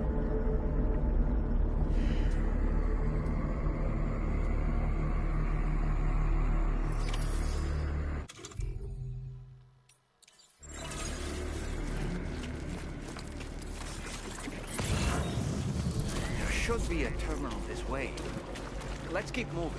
There should be a terminal this way. Let's keep moving.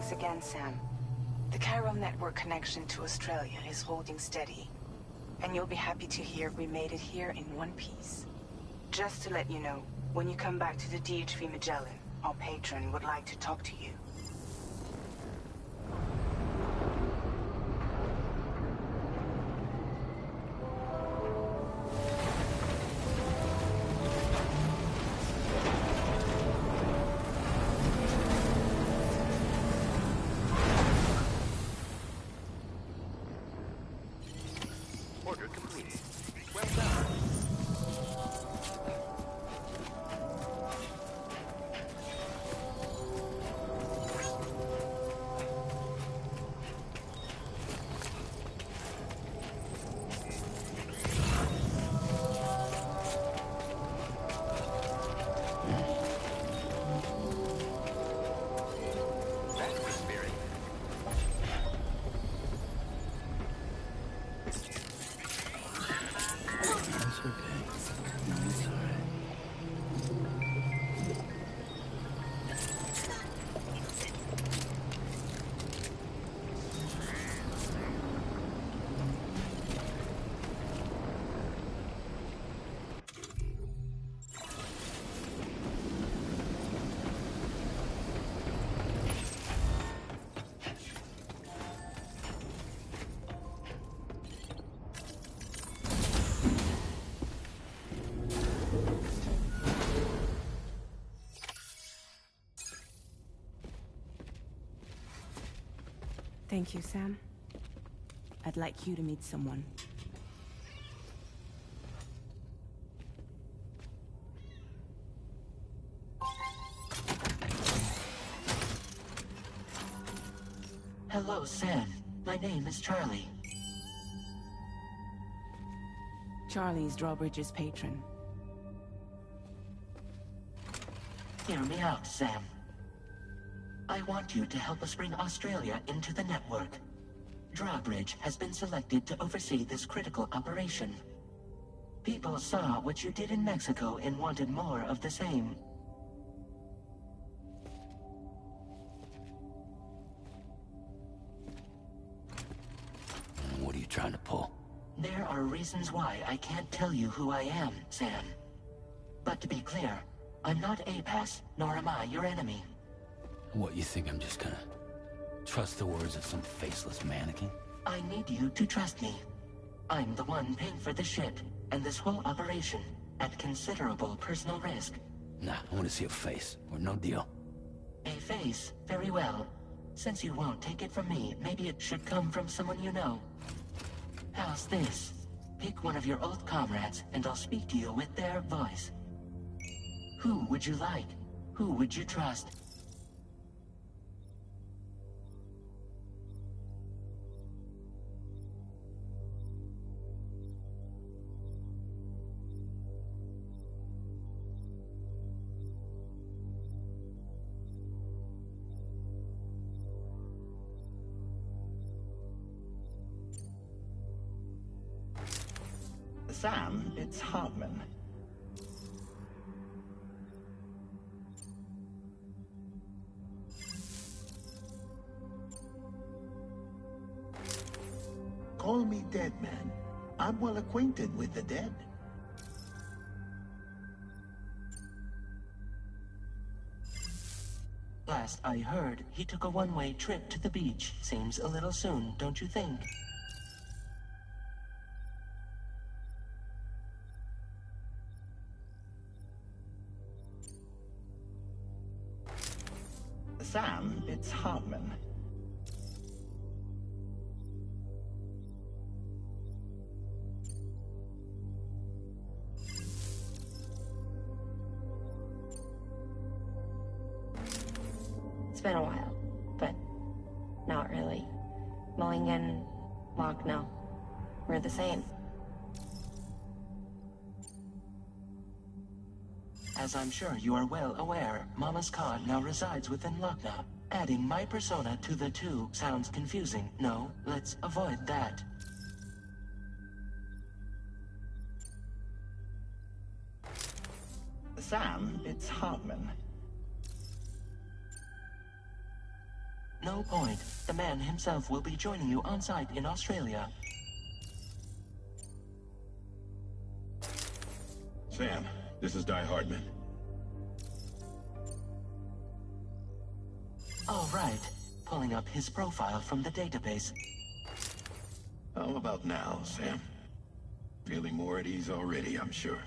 Thanks again, Sam. The chiral network connection to Australia is holding steady. And you'll be happy to hear we made it here in one piece. Just to let you know, when you come back to the DHV Magellan, our patron would like to talk to you. Order completed. Well done. That's the spirit. That's okay. No, it's all right. Thank you, Sam. I'd like you to meet someone. Hello, Sam. My name is Charlie. Charlie's Drawbridge's patron. Hear me out, Sam. I want you to help us bring Australia into the network. Drawbridge has been selected to oversee this critical operation. People saw what you did in Mexico and wanted more of the same. What are you trying to pull? There are reasons why I can't tell you who I am, Sam. But to be clear, I'm not APAS, nor am I your enemy. What, you think I'm just gonna trust the words of some faceless mannequin? I need you to trust me. I'm the one paying for the ship and this whole operation at considerable personal risk. Nah, I want to see a face, or no deal. A face? Very well. Since you won't take it from me, maybe it should come from someone you know. How's this? Pick one of your old comrades, and I'll speak to you with their voice. Who would you like? Who would you trust? Sam, it's Hartman. Call me Dead Man. I'm well acquainted with the dead. Last I heard, he took a one-way trip to the beach. Seems a little soon, don't you think? Sam, it's Hartman. It's been a while, but not really. Mulligan, Lochno, we're the same. As I'm sure you are well aware, Mama's Khan now resides within Lochna. Adding my persona to the two sounds confusing. No, let's avoid that. Sam, it's Hartman. No point. The man himself will be joining you on site in Australia. Sam, this is Di Hardman. All right. Pulling up his profile from the database. How about now, Sam? Feeling more at ease already, I'm sure.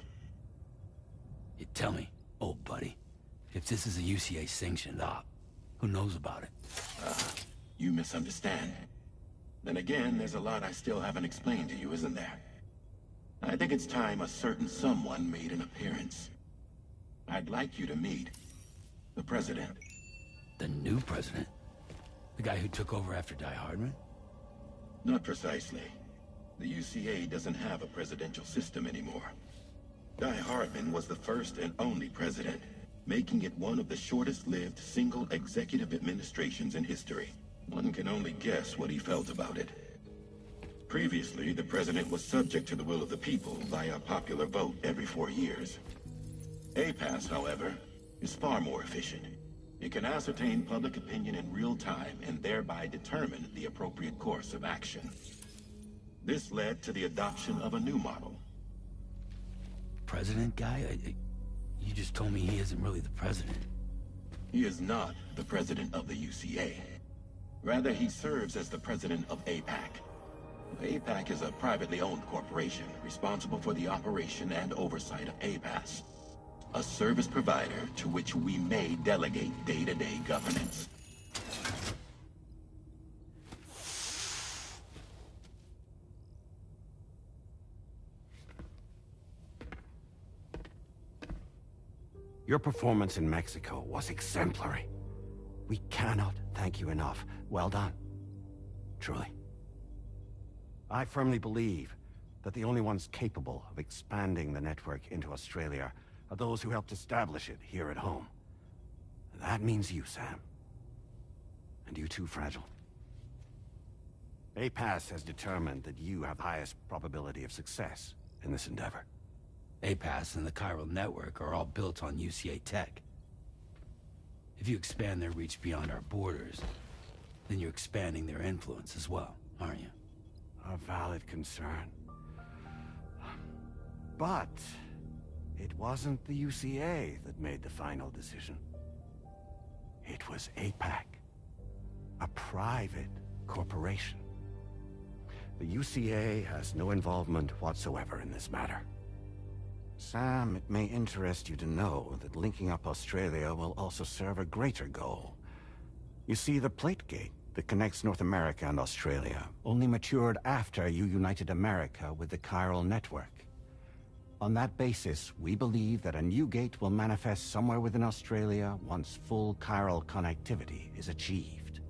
You tell me, old buddy, if this is a UCA-sanctioned op, who knows about it? You misunderstand. Then again, there's a lot I still haven't explained to you, isn't there? I think it's time a certain someone made an appearance. I'd like you to meet the President. The new president? The guy who took over after Di Hardman? Not precisely. The UCA doesn't have a presidential system anymore. Di Hardman was the first and only president, making it one of the shortest-lived single executive administrations in history. One can only guess what he felt about it. Previously, the president was subject to the will of the people via popular vote every 4 years. APAS, however, is far more efficient. It can ascertain public opinion in real time and thereby determine the appropriate course of action. This led to the adoption of a new model. President guy? You just told me he isn't really the president. He is not the president of the UCA. Rather, he serves as the president of APAC. APAC is a privately owned corporation responsible for the operation and oversight of APAS, a service provider to which we may delegate day-to-day governance. Your performance in Mexico was exemplary. We cannot thank you enough. Well done. Truly. I firmly believe that the only ones capable of expanding the network into Australia are those who helped establish it here at home. That means you, Sam. And you too, Fragile. APAS has determined that you have the highest probability of success in this endeavor. APAS and the chiral network are all built on UCA tech. If you expand their reach beyond our borders, then you're expanding their influence as well, aren't you? A valid concern. But it wasn't the UCA that made the final decision. It was APAC, a private corporation. The UCA has no involvement whatsoever in this matter. Sam, it may interest you to know that linking up Australia will also serve a greater goal. You see, the plate gate that connects North America and Australia only matured after you united America with the chiral network. On that basis, we believe that a new gate will manifest somewhere within Australia once full chiral connectivity is achieved.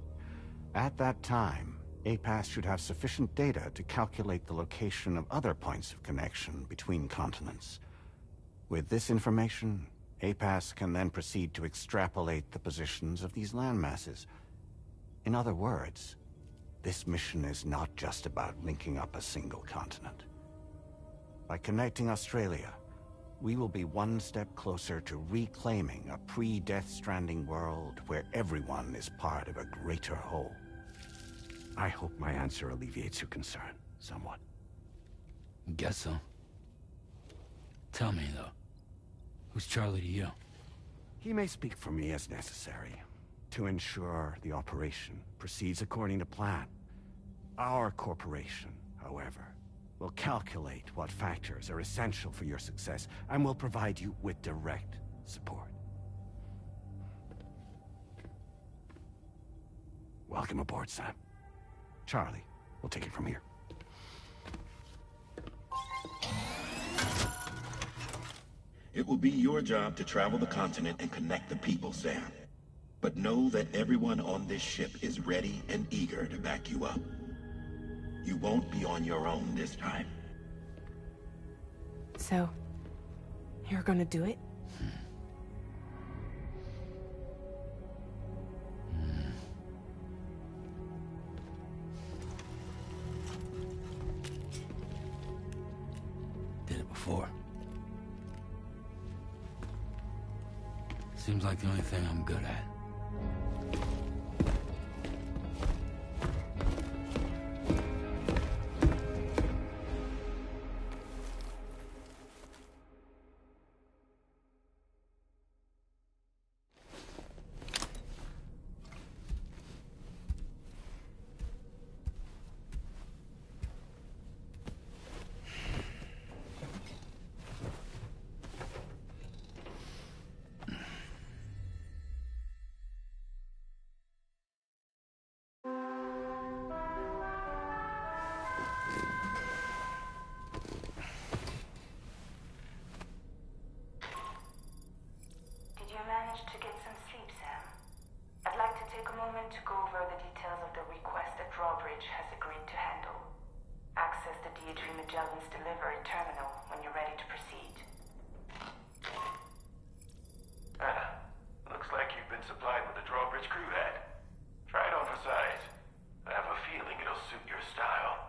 At that time, APAS should have sufficient data to calculate the location of other points of connection between continents. With this information, APAS can then proceed to extrapolate the positions of these landmasses. In other words, this mission is not just about linking up a single continent. By connecting Australia, we will be one step closer to reclaiming a pre-Death Stranding world where everyone is part of a greater whole. I hope my answer alleviates your concern somewhat. Guess so. Tell me, though, who's Charlie to you? He may speak for me as necessary to ensure the operation proceeds according to plan. Our corporation, however, will calculate what factors are essential for your success and will provide you with direct support. Welcome aboard, Sam. Charlie, we'll take it from here. It will be your job to travel the continent and connect the people, Sam. But know that everyone on this ship is ready and eager to back you up. You won't be on your own this time. So, you're gonna do it? Did it before. Seems like the only thing I'm good at. Magellan's delivery terminal when you're ready to proceed. Looks like you've been supplied with a drawbridge crew hat. Try it on for size. I have a feeling it'll suit your style.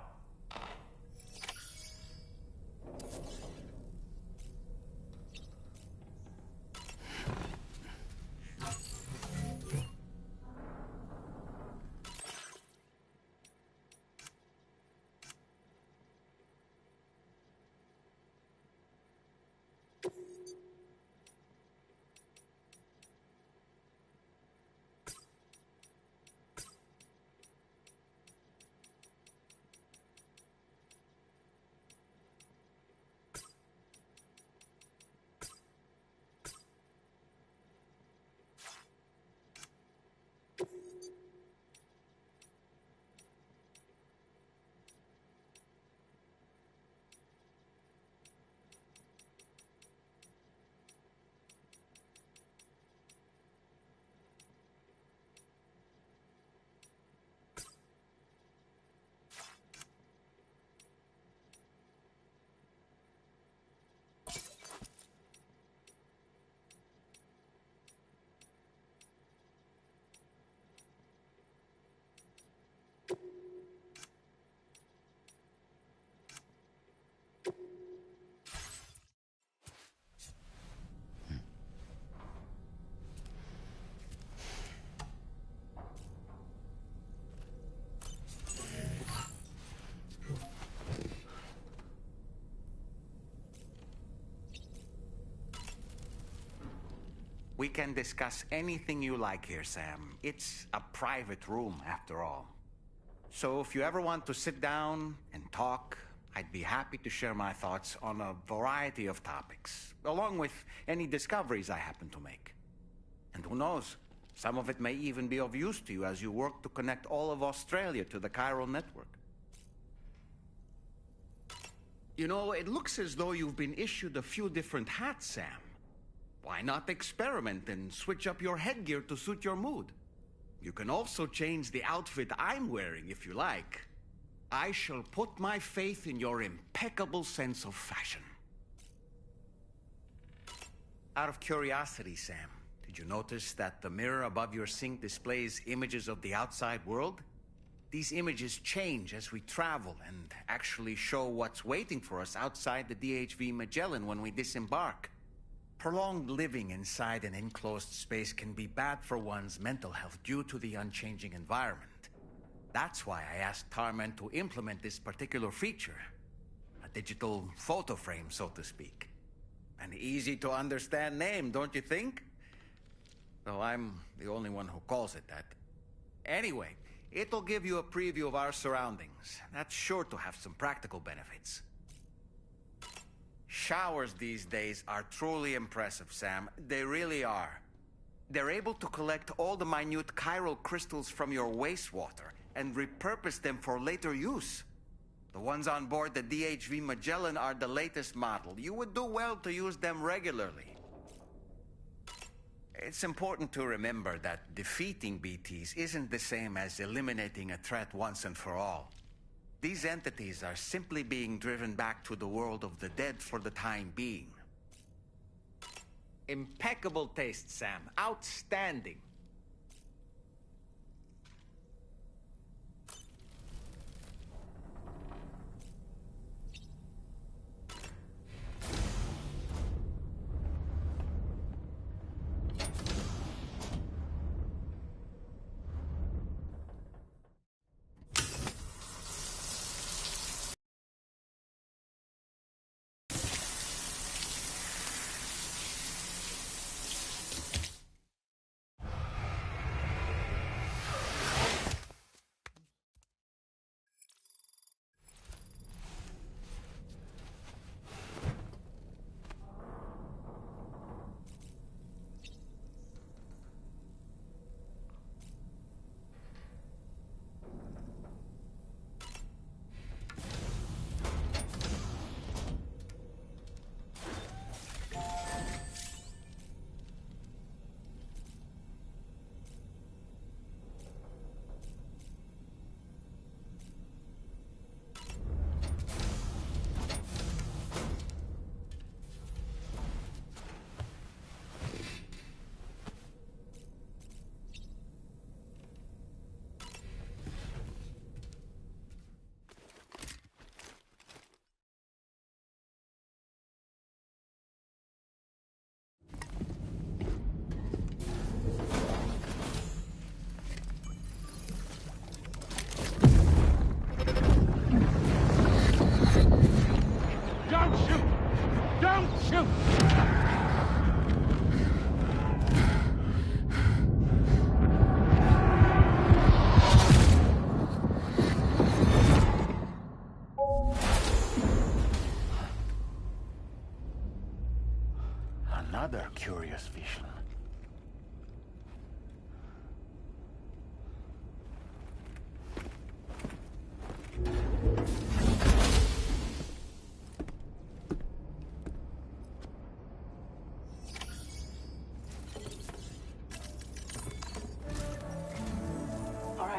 We can discuss anything you like here, Sam. It's a private room, after all. So if you ever want to sit down and talk, I'd be happy to share my thoughts on a variety of topics, along with any discoveries I happen to make. And who knows, some of it may even be of use to you as you work to connect all of Australia to the chiral network. You know, it looks as though you've been issued a few different hats, Sam. Why not experiment and switch up your headgear to suit your mood? You can also change the outfit I'm wearing if you like. I shall put my faith in your impeccable sense of fashion. Out of curiosity, Sam, did you notice that the mirror above your sink displays images of the outside world? These images change as we travel and actually show what's waiting for us outside the DHV Magellan when we disembark. Prolonged living inside an enclosed space can be bad for one's mental health due to the unchanging environment. That's why I asked Tarman to implement this particular feature. A digital photo frame, so to speak. An easy-to-understand name, don't you think? Though I'm the only one who calls it that. Anyway, it'll give you a preview of our surroundings. That's sure to have some practical benefits. Showers these days are truly impressive, Sam. They really are. They're able to collect all the minute chiral crystals from your wastewater and repurpose them for later use. The ones on board the DHV Magellan are the latest model. You would do well to use them regularly. It's important to remember that defeating BTs isn't the same as eliminating a threat once and for all. These entities are simply being driven back to the world of the dead for the time being. Impeccable taste, Sam. Outstanding.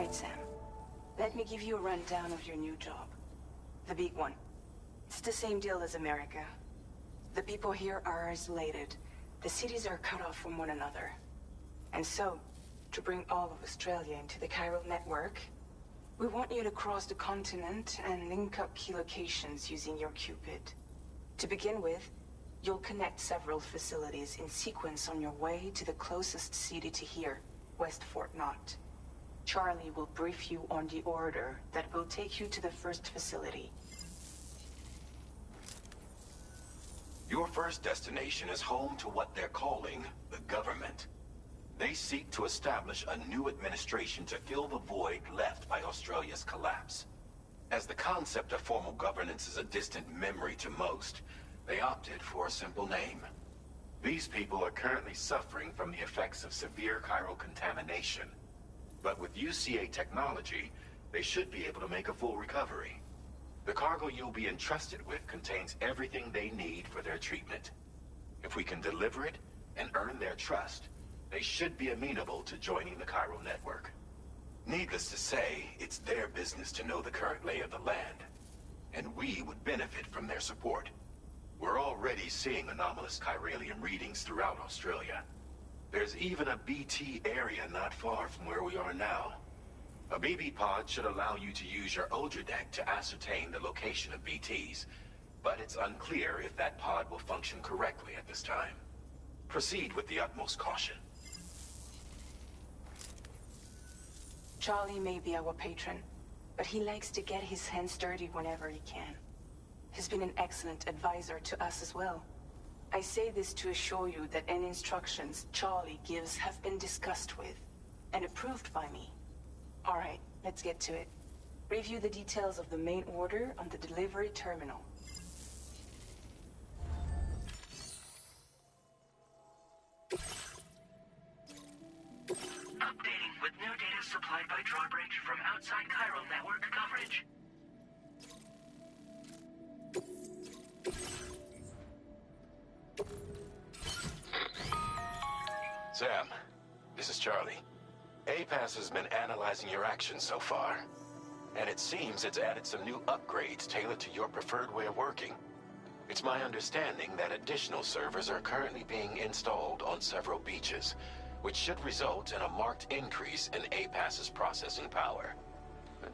right, Sam. Let me give you a rundown of your new job. The big one. It's the same deal as America. The people here are isolated. The cities are cut off from one another. And so, to bring all of Australia into the chiral network, we want you to cross the continent and link up key locations using your Cupid. To begin with, you'll connect several facilities in sequence on your way to the closest city to here, West Fort Knott. Charlie will brief you on the order that will take you to the first facility. Your first destination is home to what they're calling the government. They seek to establish a new administration to fill the void left by Australia's collapse. As the concept of formal governance is a distant memory to most, they opted for a simple name. These people are currently suffering from the effects of severe chiral contamination. But with UCA technology, they should be able to make a full recovery. The cargo you'll be entrusted with contains everything they need for their treatment. If we can deliver it and earn their trust, they should be amenable to joining the chiral network. Needless to say, it's their business to know the current lay of the land, and we would benefit from their support. We're already seeing anomalous chiralium readings throughout Australia. There's even a BT area not far from where we are now. A BB pod should allow you to use your Ultra deck to ascertain the location of BTs, but it's unclear if that pod will function correctly at this time. Proceed with the utmost caution. Charlie may be our patron, but he likes to get his hands dirty whenever he can. He's been an excellent advisor to us as well. I say this to assure you that any instructions Charlie gives have been discussed with and approved by me. All right, let's get to it. Review the details of the main order on the delivery terminal. Updating with new data supplied by Drawbridge from outside chiral network coverage. Sam, this is Charlie. APAS has been analyzing your actions so far, and it seems it's added some new upgrades tailored to your preferred way of working. It's my understanding that additional servers are currently being installed on several beaches, which should result in a marked increase in APAS's processing power.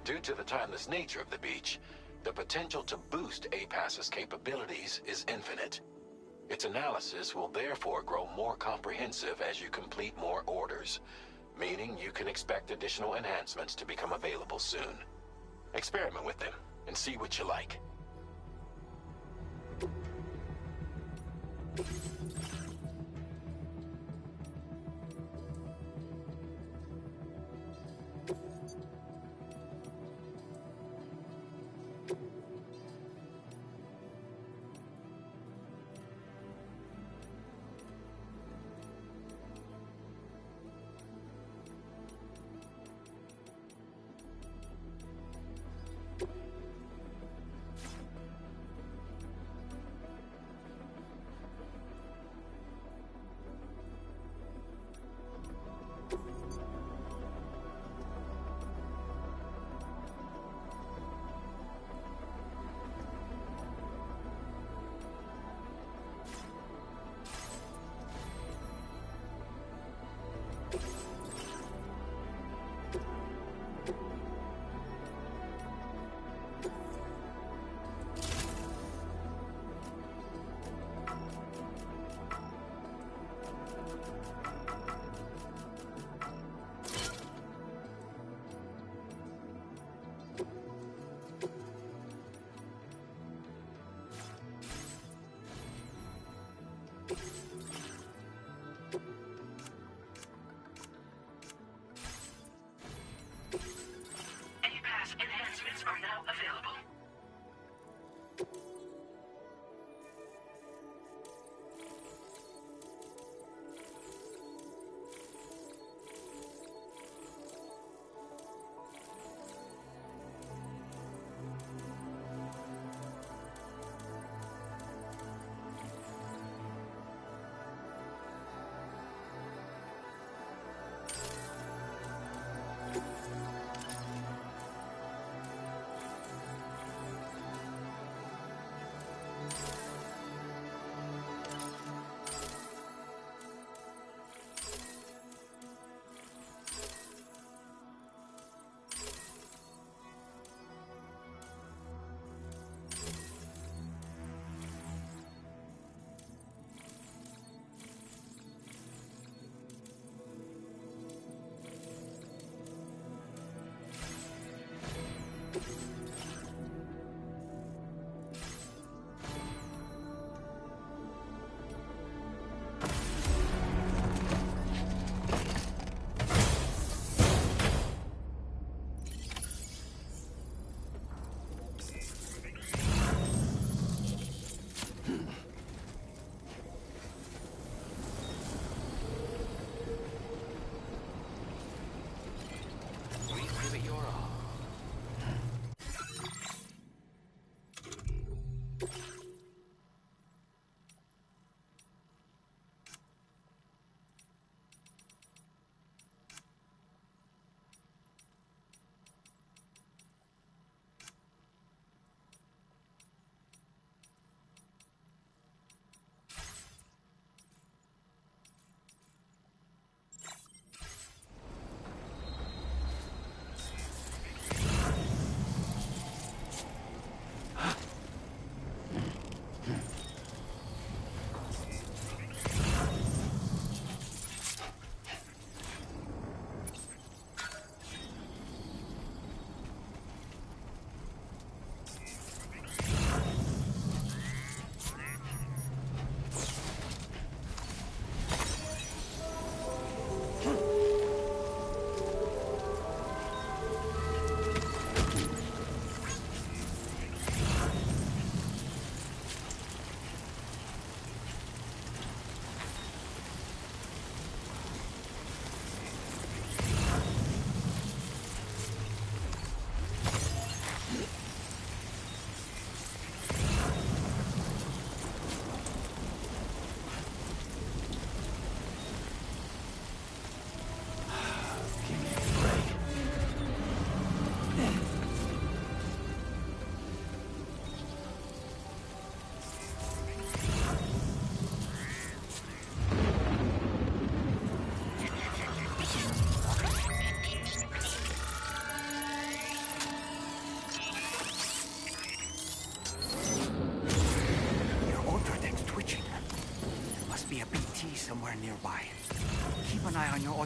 Due to the timeless nature of the beach, the potential to boost APAS's capabilities is infinite. Its analysis will therefore grow more comprehensive as you complete more orders, meaning you can expect additional enhancements to become available soon. Experiment with them and see what you like.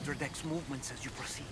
monitor deck's movements as you proceed.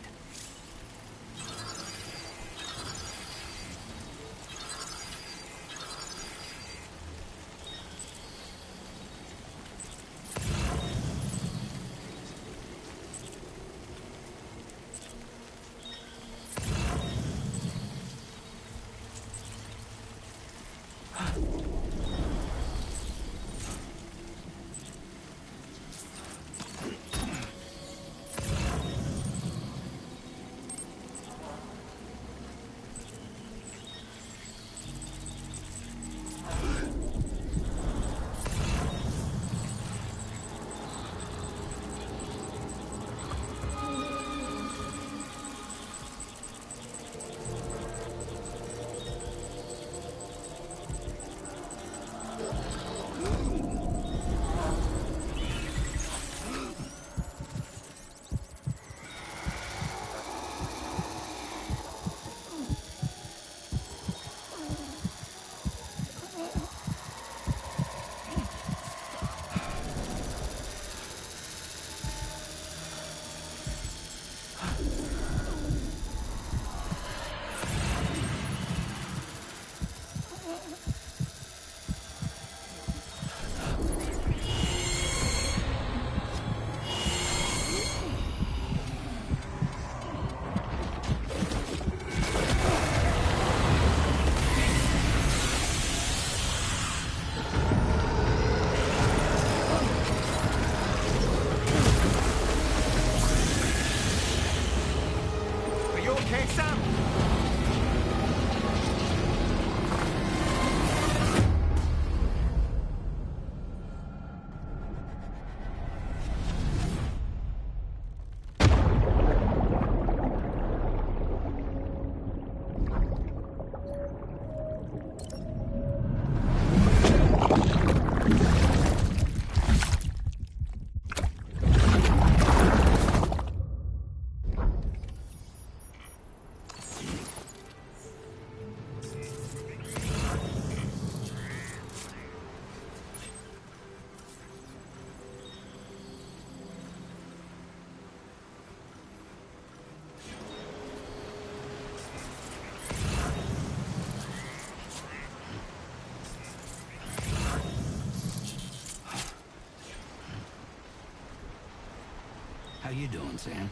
How you doing, Sam?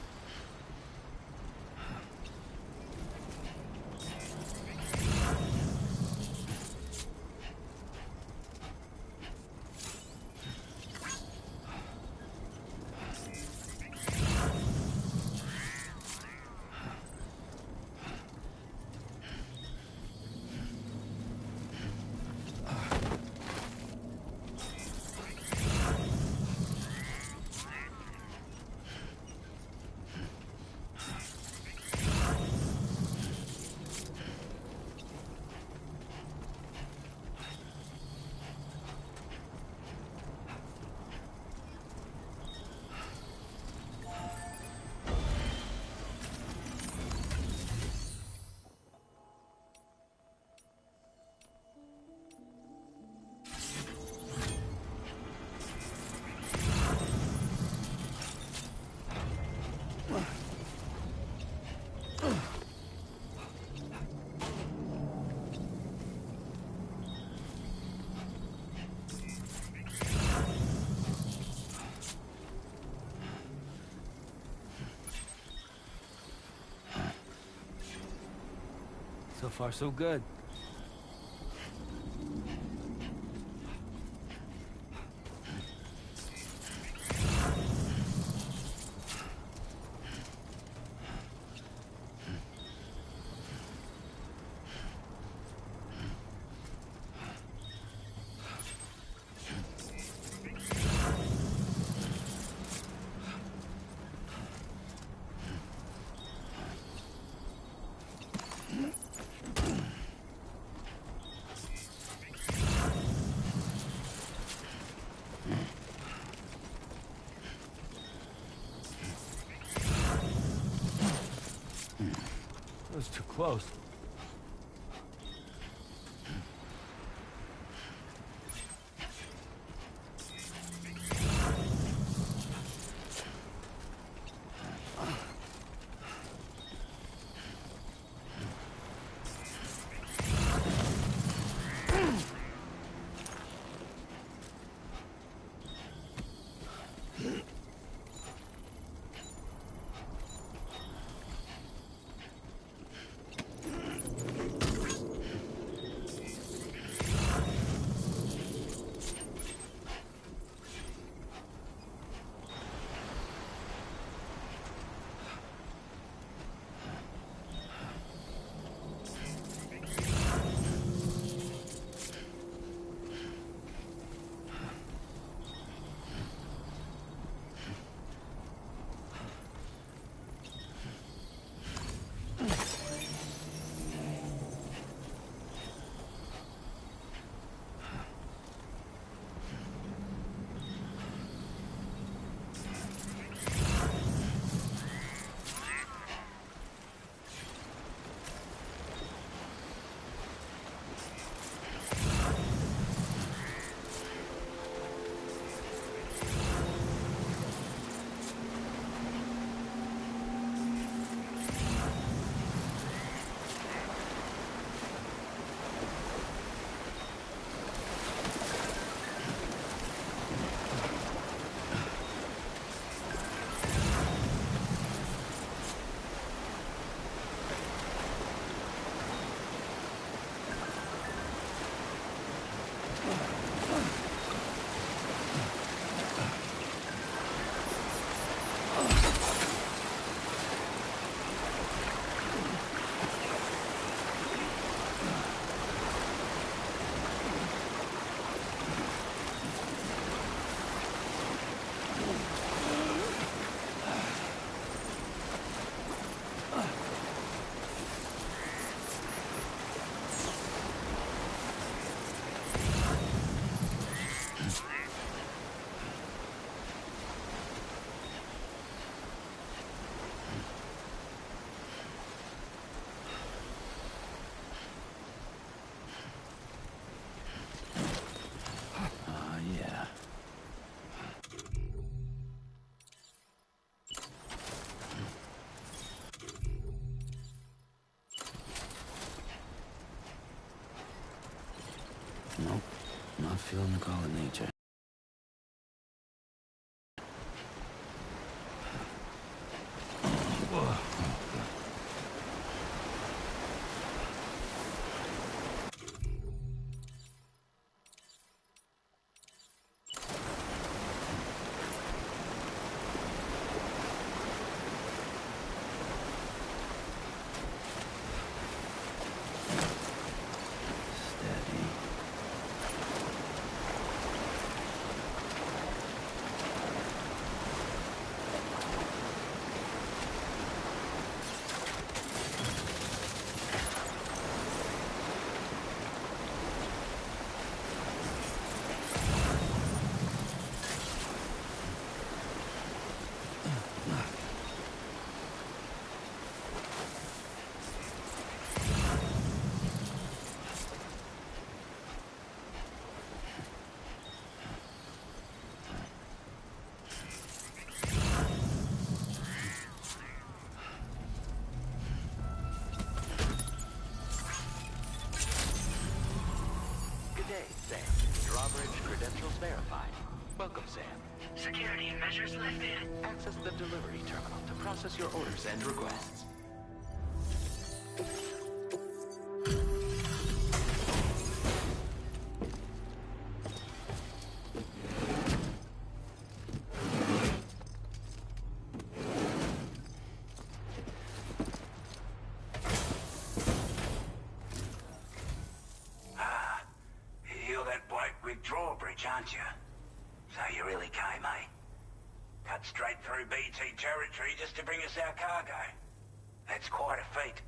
So far, so good. That was too close. I'm feeling the call of nature. Good day, Sam. Drawbridge credentials verified. Welcome, Sam. Security measures lifted. Access the delivery terminal to process your orders and requests. You're that bloke with Drawbridge, aren't you? So you really came, eh? Cut straight through BT territory just to bring us our cargo. That's quite a feat.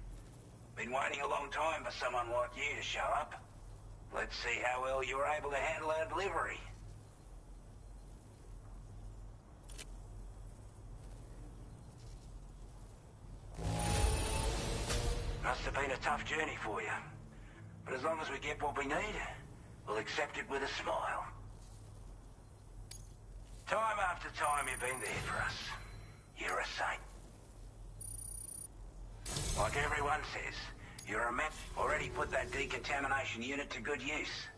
Been waiting a long time for someone like you to show up. Let's see how well you were able to handle our delivery. Must have been a tough journey for you. But as long as we get what we need, we'll accept it with a smile. Time after time you've been there for us. You're a saint. Like everyone says, you're a man. Already put that decontamination unit to good use.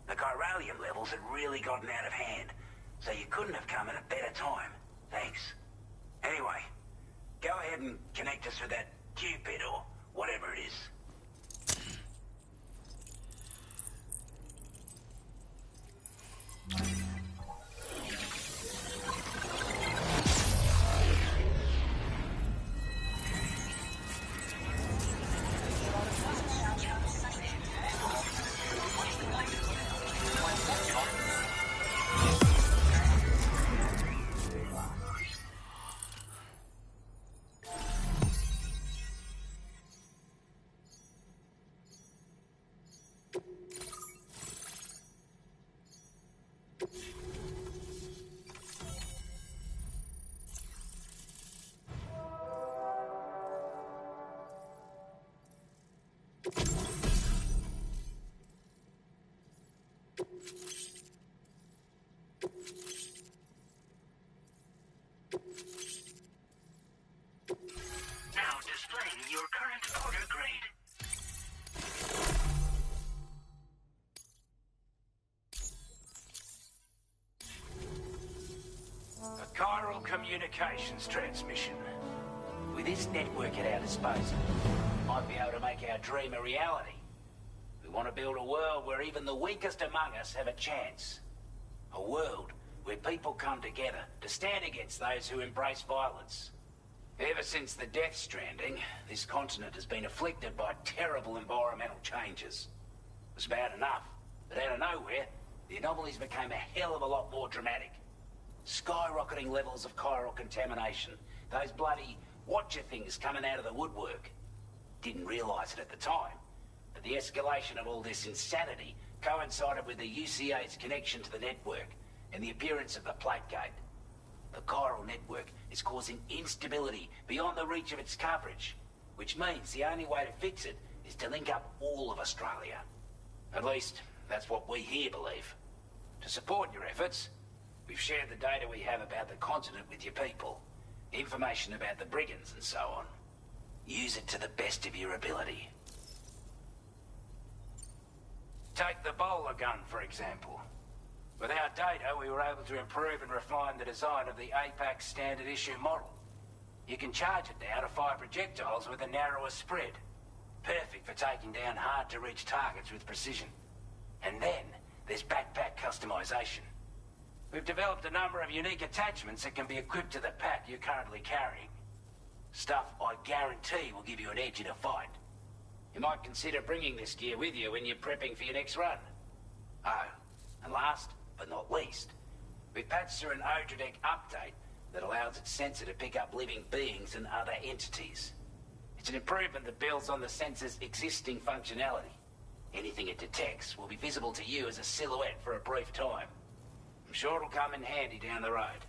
The chiralium levels had really gotten out of hand, so you couldn't have come at a better time. Thanks. Anyway, go ahead and connect us with that Cupid or whatever it is. Now displaying your current order grade. A chiral communications transmission. With this network at our disposal, we might be able to make our dream a reality. We want to build a world where even the weakest among us have a chance. A world where people come together to stand against those who embrace violence. Ever since the death stranding, this continent has been afflicted by terrible environmental changes. It was bad enough, but out of nowhere, the anomalies became a hell of a lot more dramatic. Skyrocketing levels of chiral contamination, those bloody watcher things coming out of the woodwork. Didn't realise it at the time, but the escalation of all this insanity coincided with the UCA's connection to the network and the appearance of the plate gate. The chiral network is causing instability beyond the reach of its coverage, which means the only way to fix it is to link up all of Australia. At least, that's what we here believe. To support your efforts, we've shared the data we have about the continent with your people, information about the brigands and so on. Use it to the best of your ability. Take the bowler gun, for example. With our data, we were able to improve and refine the design of the APAC standard issue model. You can charge it now to fire projectiles with a narrower spread. Perfect for taking down hard-to-reach targets with precision. And then, there's backpack customization. We've developed a number of unique attachments that can be equipped to the pack you're currently carrying. Stuff I guarantee will give you an edge in a fight. You might consider bringing this gear with you when you're prepping for your next run. Oh, and last but not least, we've patched through an Odradek update that allows its sensor to pick up living beings and other entities. It's an improvement that builds on the sensor's existing functionality. Anything it detects will be visible to you as a silhouette for a brief time. I'm sure it'll come in handy down the road.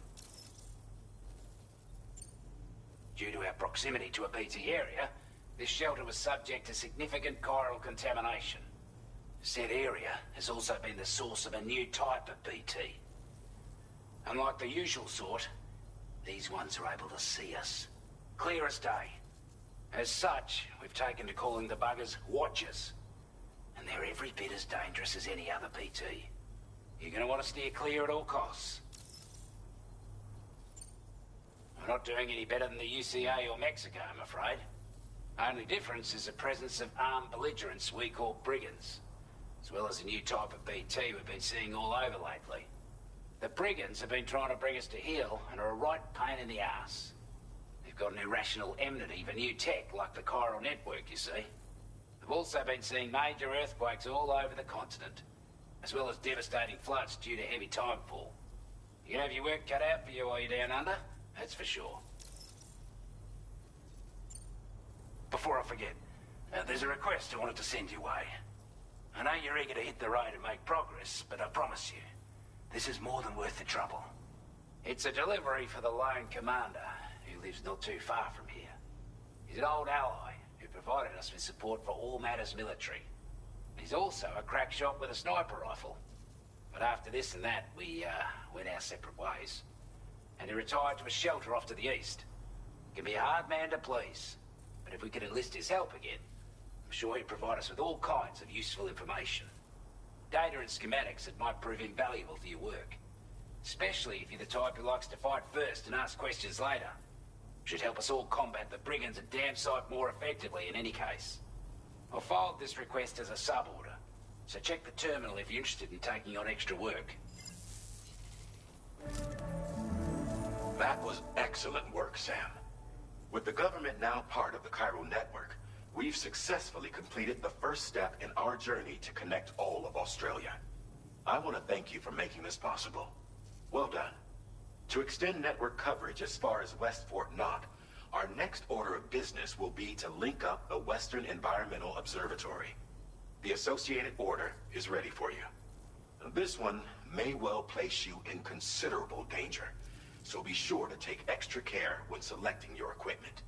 Due to our proximity to a BT area, this shelter was subject to significant chiral contamination. Said area has also been the source of a new type of BT. Unlike the usual sort, these ones are able to see us. Clear as day. As such, we've taken to calling the buggers Watchers. And they're every bit as dangerous as any other BT. You're gonna want to steer clear at all costs. We're not doing any better than the UCA or Mexico, I'm afraid. Only difference is the presence of armed belligerents we call brigands, as well as a new type of BT we've been seeing all over lately. The brigands have been trying to bring us to heel and are a right pain in the ass. They've got an irrational enmity for new tech like the chiral network, you see. We've also been seeing major earthquakes all over the continent, as well as devastating floods due to heavy timefall. You can have your work cut out for you while you're down under, that's for sure. Before I forget, there's a request I wanted to send your way. I know you're eager to hit the road and make progress, but I promise you, this is more than worth the trouble. It's a delivery for the lone commander, who lives not too far from here. He's an old ally who provided us with support for all matters military. He's also a crack shot with a sniper rifle. But after this and that, we went our separate ways. And he retired to a shelter off to the east. He can be a hard man to please, but if we could enlist his help again, I'm sure he'd provide us with all kinds of useful information. Data and schematics that might prove invaluable to your work. Especially if you're the type who likes to fight first and ask questions later. Should help us all combat the brigands a damn sight more effectively in any case. I'll filed this request as a sub-order, so check the terminal if you're interested in taking on extra work. That was excellent work, Sam. With the government now part of the chiral network, we've successfully completed the first step in our journey to connect all of Australia. I want to thank you for making this possible. Well done. To extend network coverage as far as West Fort Knott, our next order of business will be to link up the Western Environmental Observatory. The associated order is ready for you. This one may well place you in considerable danger, so be sure to take extra care when selecting your equipment.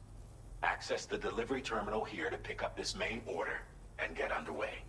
Access the delivery terminal here to pick up this main order and get underway.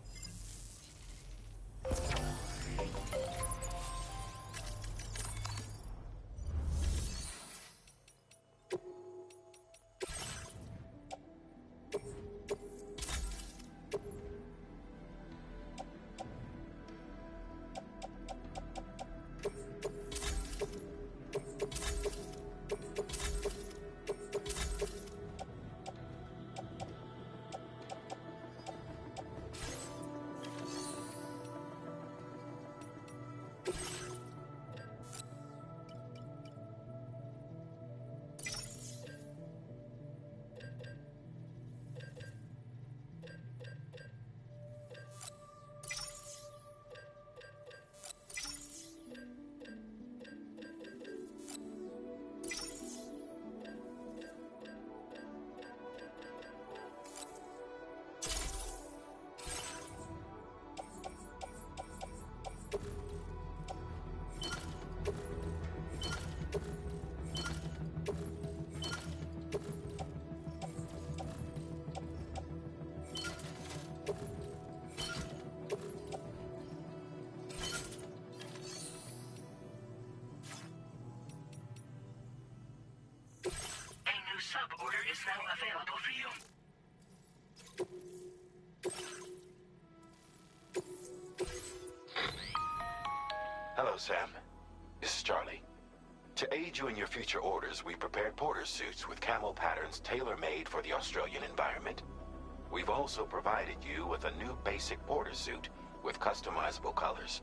Sub-order is now available for you. Hello, Sam. This is Charlie. To aid you in your future orders, we prepared porter suits with camo patterns tailor-made for the Australian environment. We've also provided you with a new basic porter suit with customizable colors.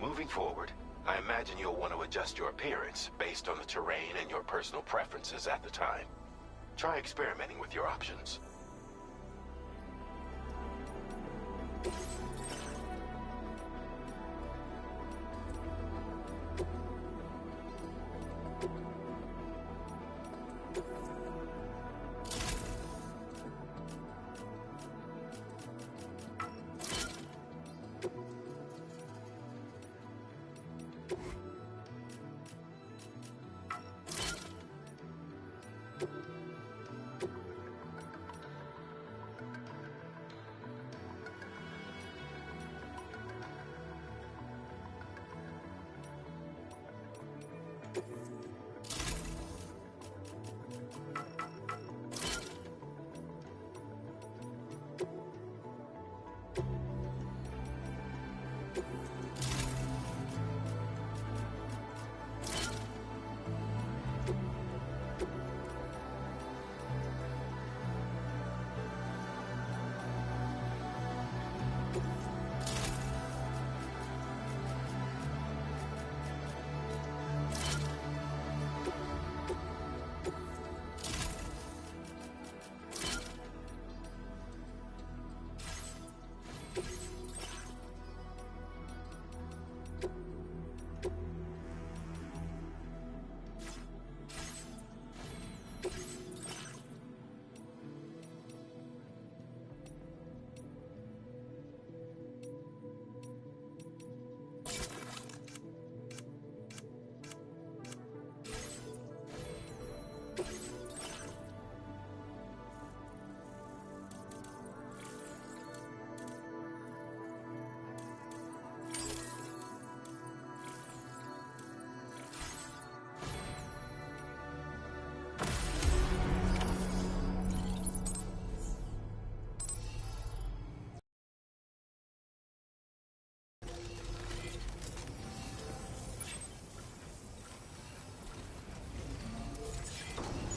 Moving forward, I imagine you'll want to adjust your appearance based on the terrain and your personal preferences at the time. Try experimenting with your options.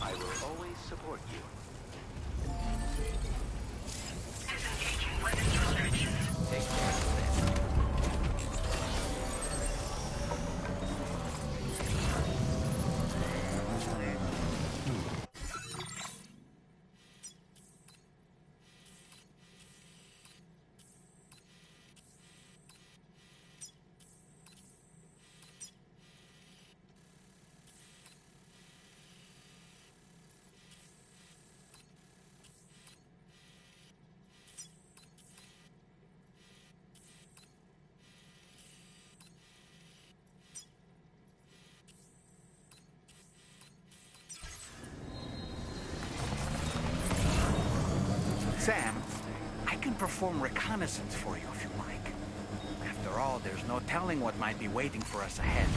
I will always support you. Disengaging weapons restrictions. Take care of them. Sam, I can perform reconnaissance for you if you like. After all, there's no telling what might be waiting for us ahead.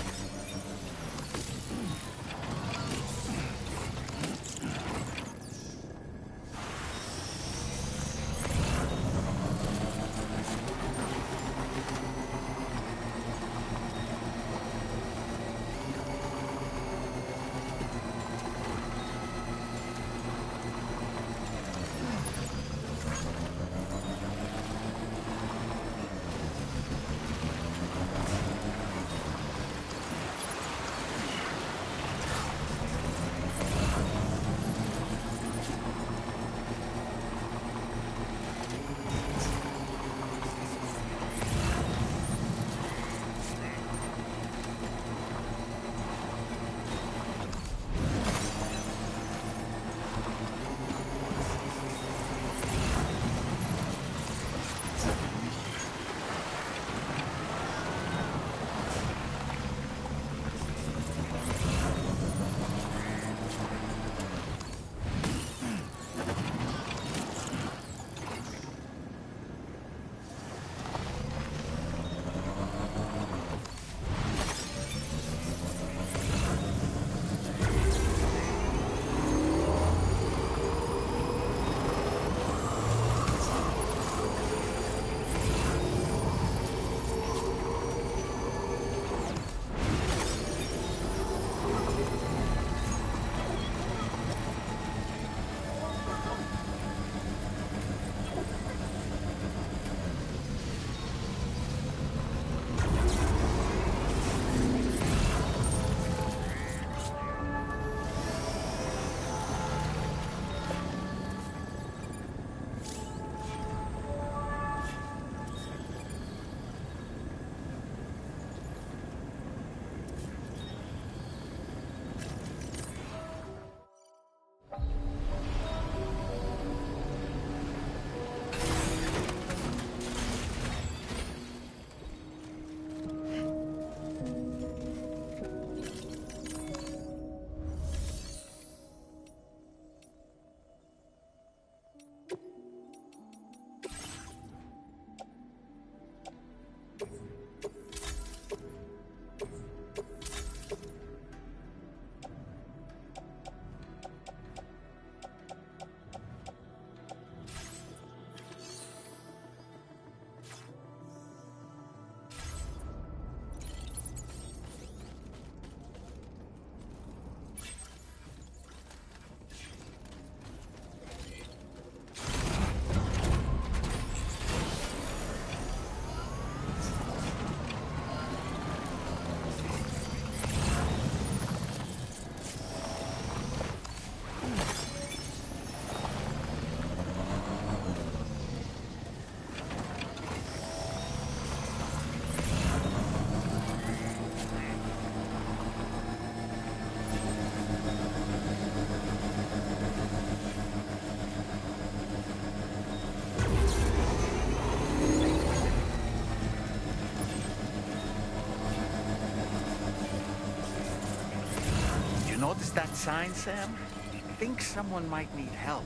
sign, Sam? I think someone might need help.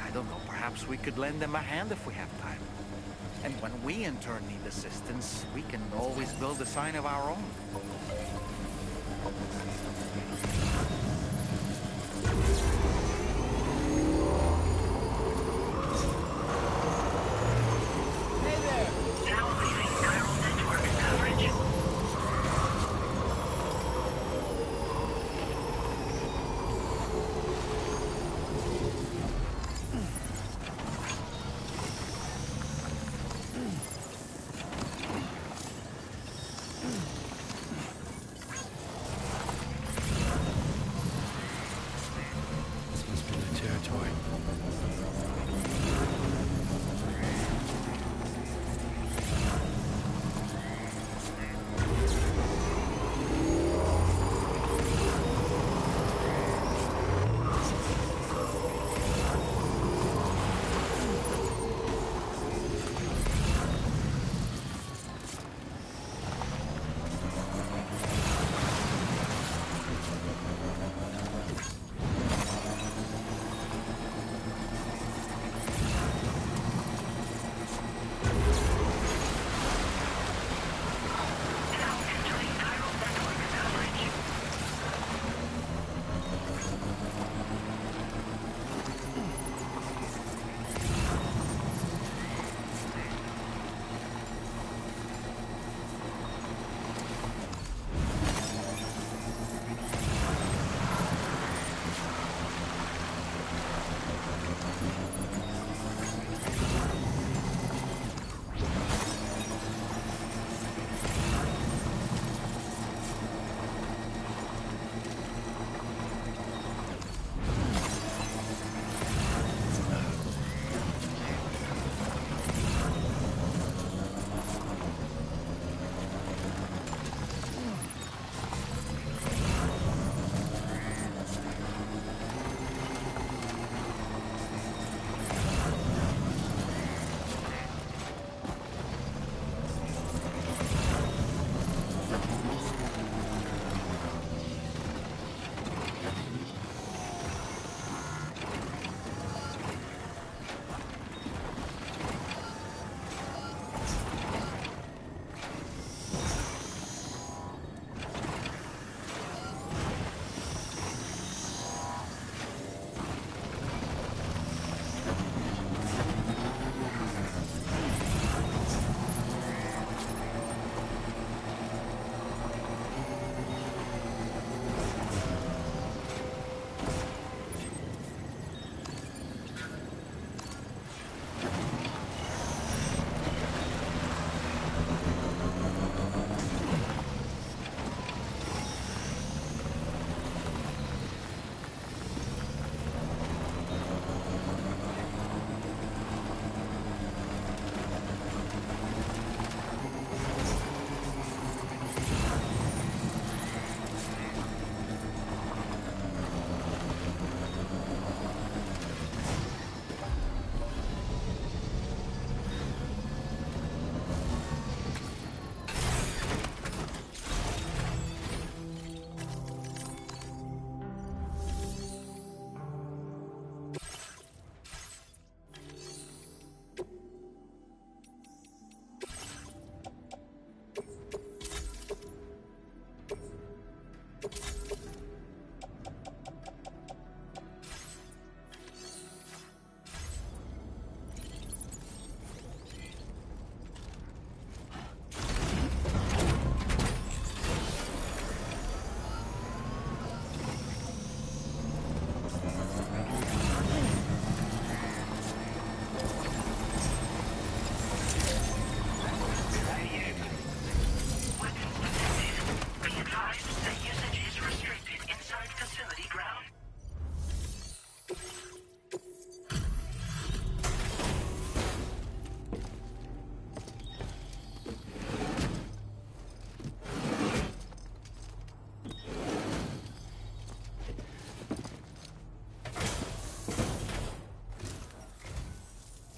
I don't know, perhaps we could lend them a hand if we have time. And when we in turn need assistance, we can always build a sign of our own.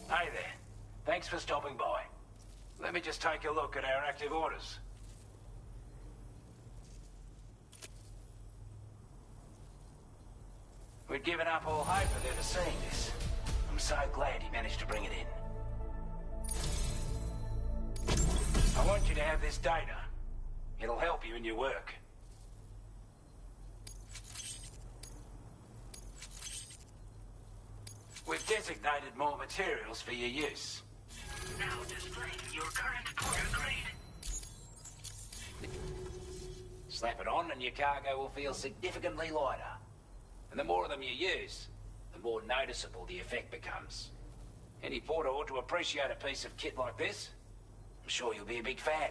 Hey there. Thanks for stopping by. Let me just take a look at our active orders. given up all hope of ever seeing this. I'm so glad he managed to bring it in. I want you to have this data. It'll help you in your work. We've designated more materials for your use. Now displaying your current porter grade. Slap it on and your cargo will feel significantly lighter. And the more of them you use, the more noticeable the effect becomes. Any porter ought to appreciate a piece of kit like this. I'm sure you'll be a big fan.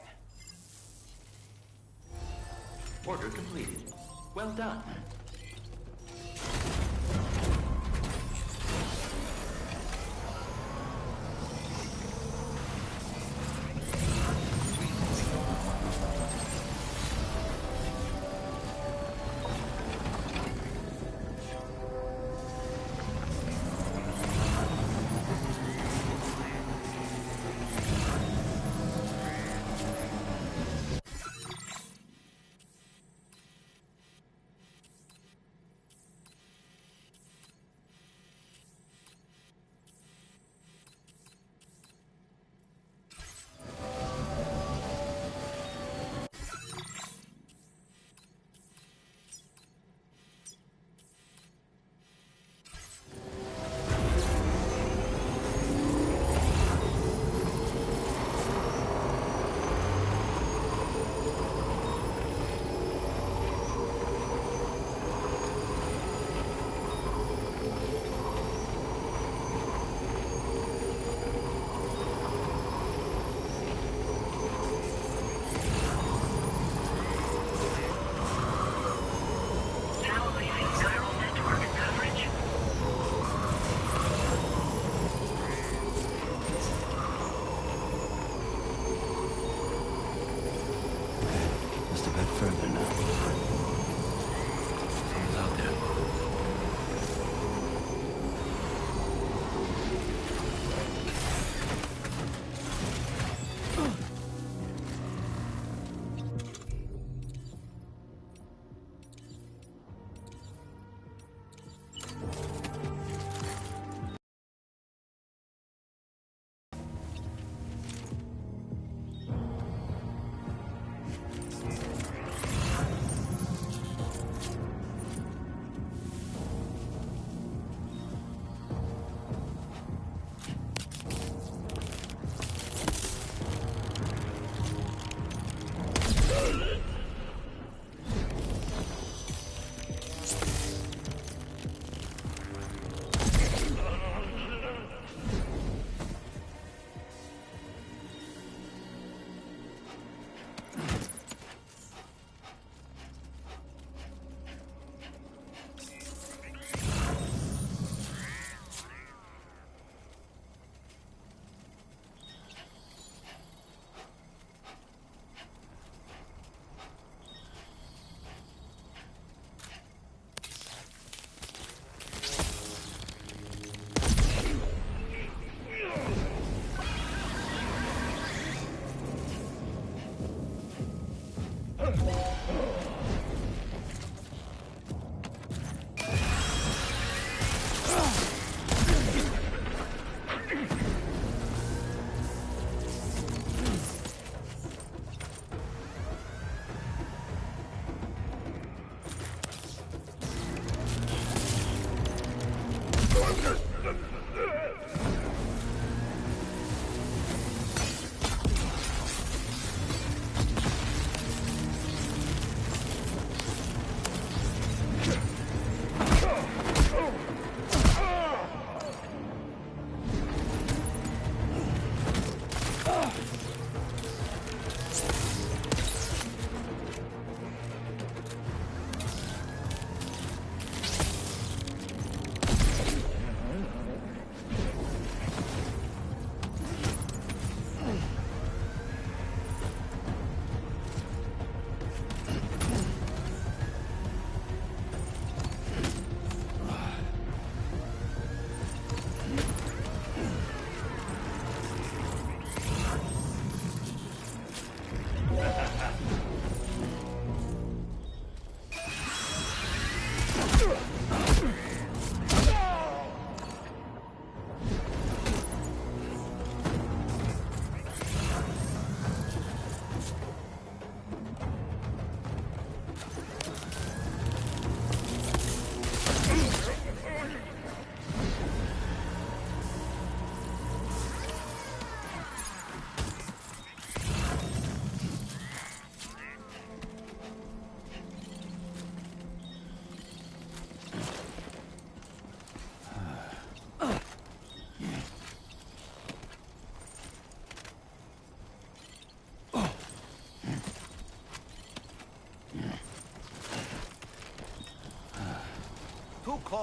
Order completed. Well done.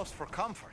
almost for comfort.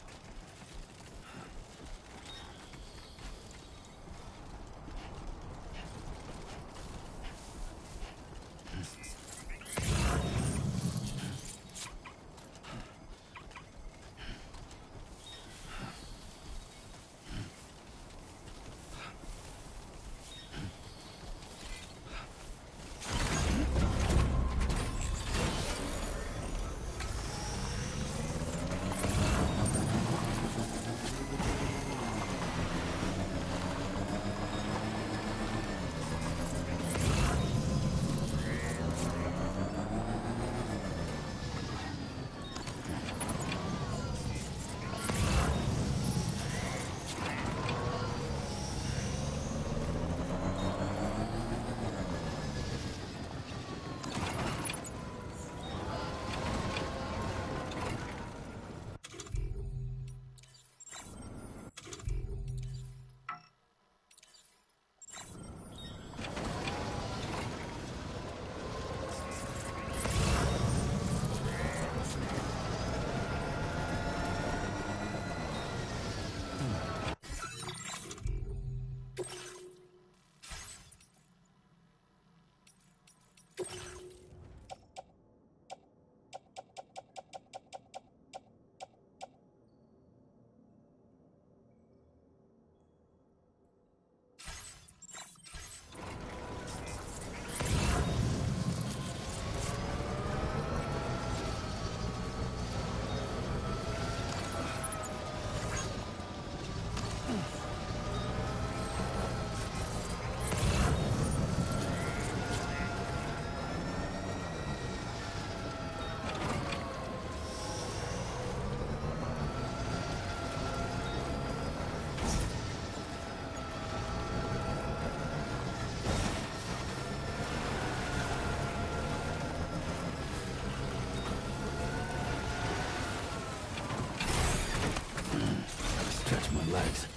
Stretch my legs.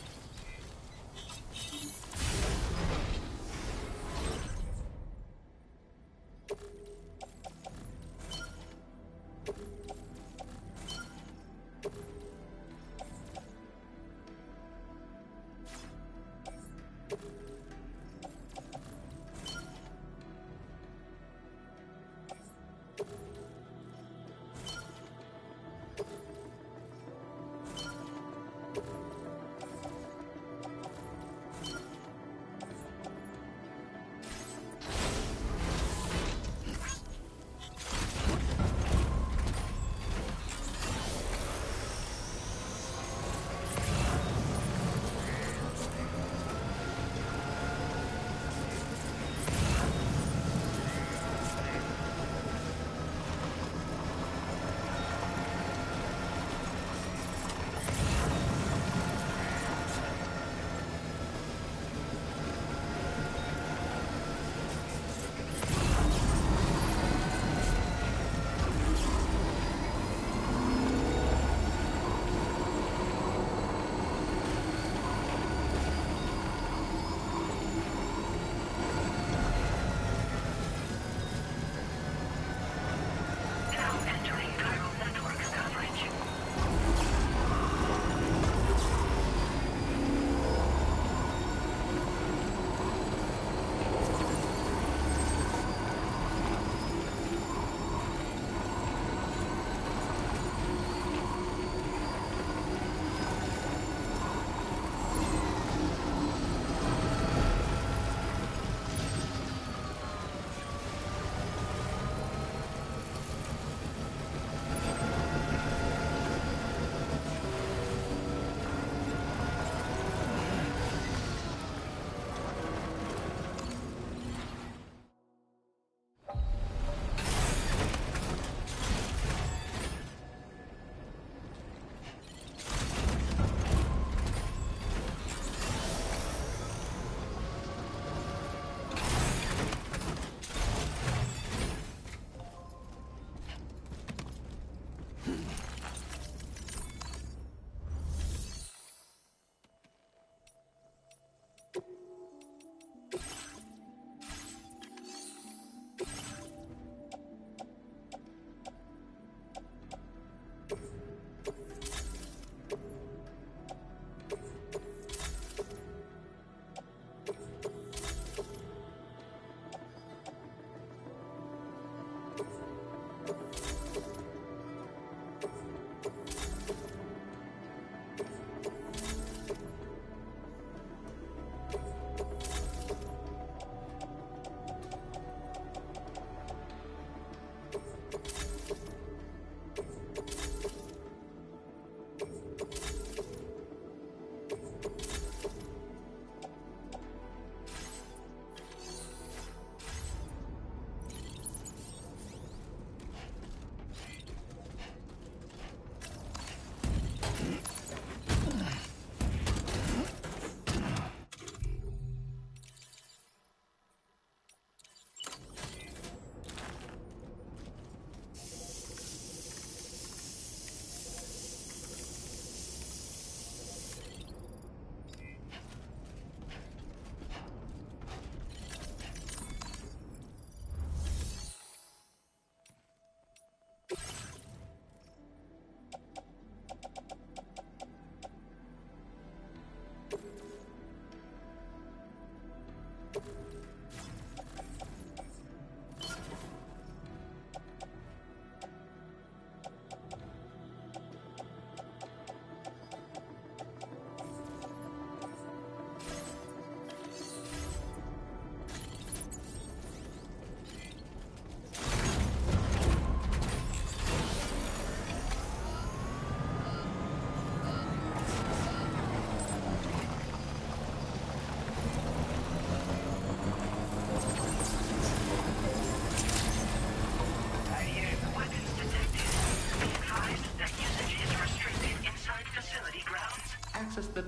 access the...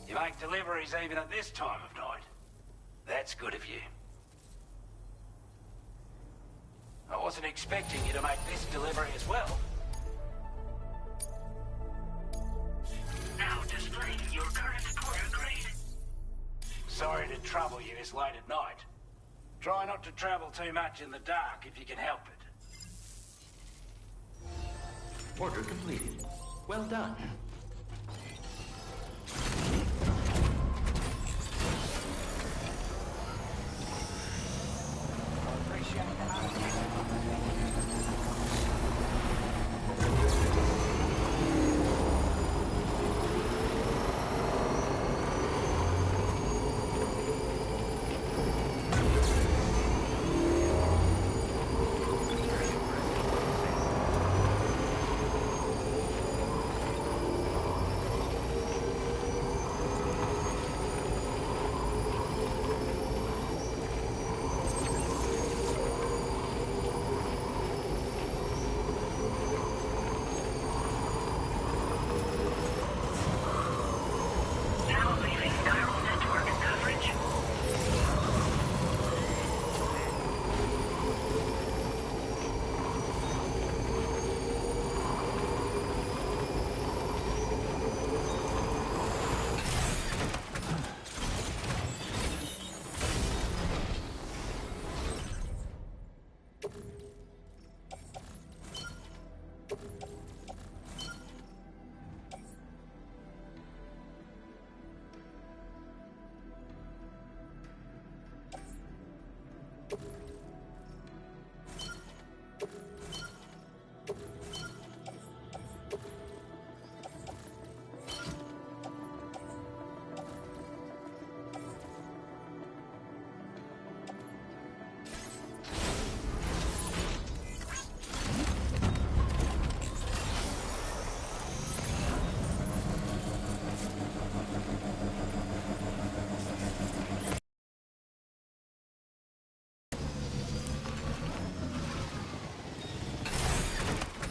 You make deliveries even at this time of night. That's good of you. I wasn't expecting you to make this delivery as well. Now displaying your current porter grade. Sorry to trouble you this late at night. Try not to travel too much in the dark if you can help it. Order completed. Well done.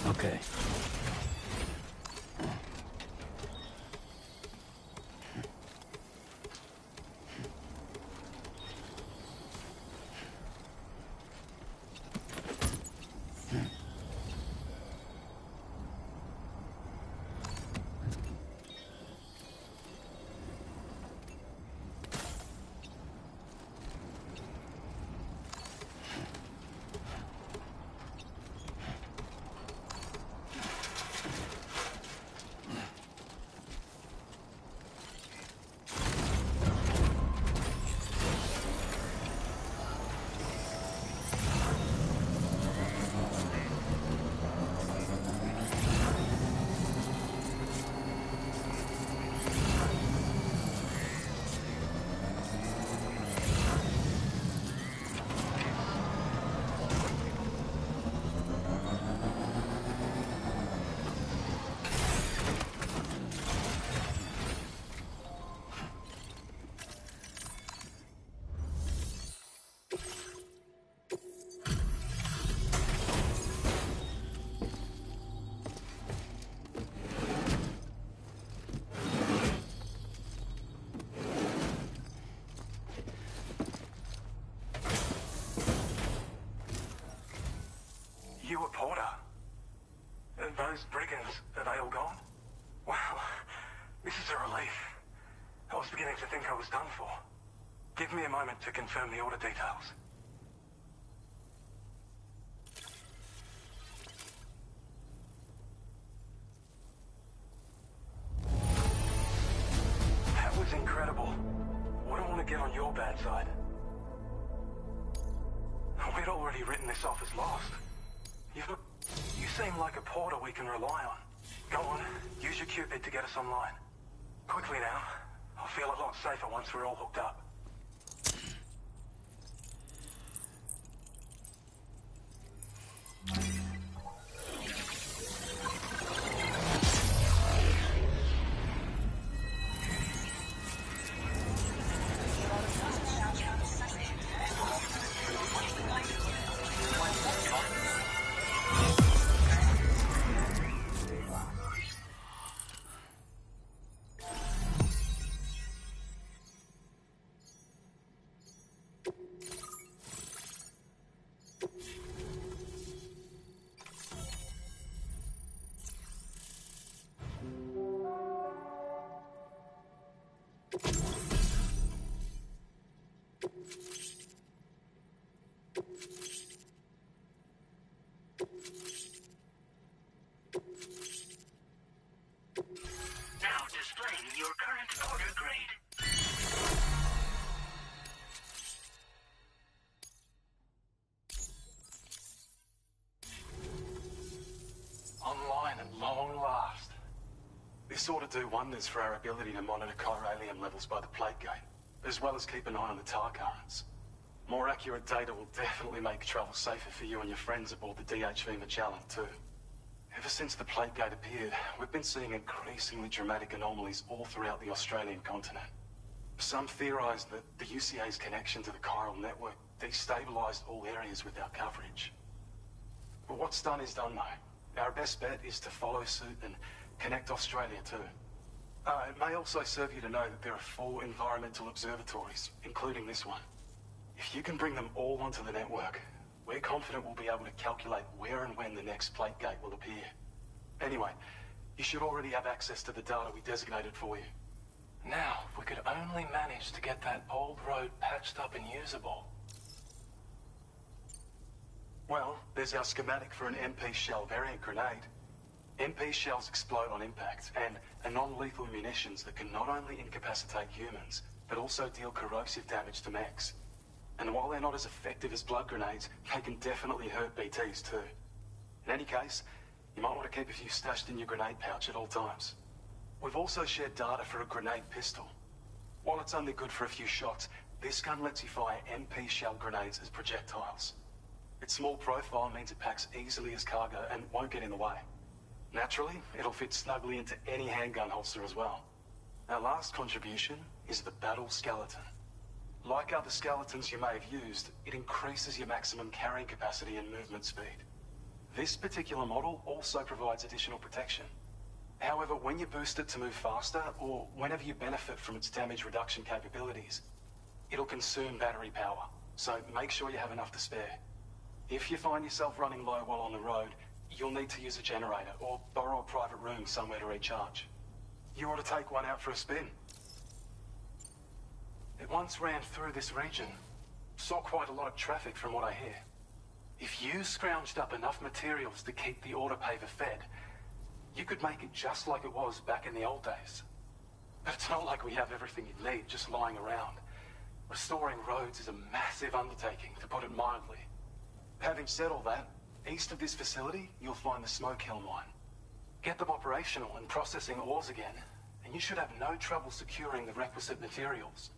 Okay. You a porter? Those brigands, are they all gone? Wow, this is a relief. I was beginning to think I was done for. Give me a moment to confirm the order details. That was incredible. Wouldn't want to get on your bad side. We'd already written this off as lost. You seem like a porter we can rely on. Go on, use your Cupid to get us online. Quickly now. I'll feel a lot safer once we're all hooked up. This ought to do wonders for our ability to monitor chiralium levels by the plate gate, as well as keep an eye on the tar currents. More accurate data will definitely make travel safer for you and your friends aboard the DHV Magellan, too. Ever since the plate gate appeared, we've been seeing increasingly dramatic anomalies all throughout the Australian continent. Some theorize that the UCA's connection to the chiral network destabilized all areas with our coverage. But what's done is done, though. Our best bet is to follow suit and connect Australia, too. It may also serve you to know that there are 4 environmental observatories, including this one. If you can bring them all onto the network, we're confident we'll be able to calculate where and when the next plate gate will appear. Anyway, you should already have access to the data we designated for you. Now, if we could only manage to get that old road patched up and usable. Well, there's our schematic for an MP shell variant grenade. MP shells explode on impact and are non-lethal munitions that can not only incapacitate humans, but also deal corrosive damage to mechs. And while they're not as effective as blood grenades, they can definitely hurt BTs too. In any case, you might want to keep a few stashed in your grenade pouch at all times. We've also shared data for a grenade pistol. While it's only good for a few shots, this gun lets you fire MP shell grenades as projectiles. Its small profile means it packs easily as cargo and won't get in the way. Naturally, it'll fit snugly into any handgun holster as well. Our last contribution is the battle skeleton. Like other skeletons you may have used, it increases your maximum carrying capacity and movement speed. This particular model also provides additional protection. However, when you boost it to move faster, or whenever you benefit from its damage reduction capabilities, it'll consume battery power, so make sure you have enough to spare. If you find yourself running low while on the road, you'll need to use a generator or borrow a private room somewhere to recharge. You ought to take one out for a spin. It once ran through this region. Saw quite a lot of traffic from what I hear. If you scrounged up enough materials to keep the autopaver fed, you could make it just like it was back in the old days. But it's not like we have everything you need just lying around. Restoring roads is a massive undertaking, to put it mildly. Having said all that, east of this facility, you'll find the Smoke Hill mine. Get them operational and processing ores again, and you should have no trouble securing the requisite materials.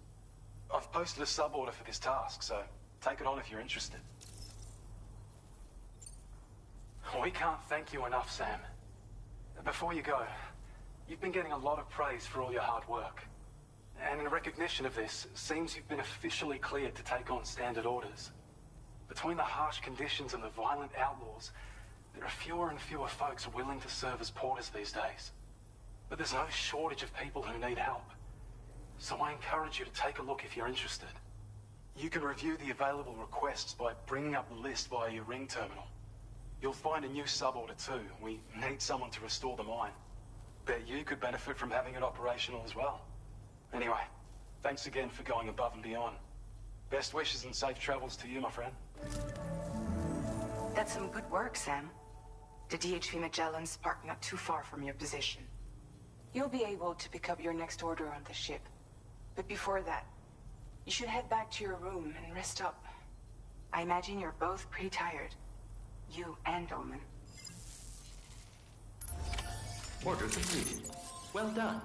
I've posted a sub-order for this task, so take it on if you're interested. We can't thank you enough, Sam. Before you go, you've been getting a lot of praise for all your hard work. And in recognition of this, it seems you've been officially cleared to take on standard orders. Between the harsh conditions and the violent outlaws, there are fewer and fewer folks willing to serve as porters these days. But there's no shortage of people who need help. So I encourage you to take a look if you're interested. You can review the available requests by bringing up the list via your ring terminal. You'll find a new sub-order too. We need someone to restore the mine. Bet you could benefit from having it operational as well. Anyway, thanks again for going above and beyond. Best wishes and safe travels to you, my friend. That's some good work, Sam. The DHV Magellan's parked not too far from your position. You'll be able to pick up your next order on the ship. But before that, you should head back to your room and rest up. I imagine you're both pretty tired. You and Omen. Order completed. Well done.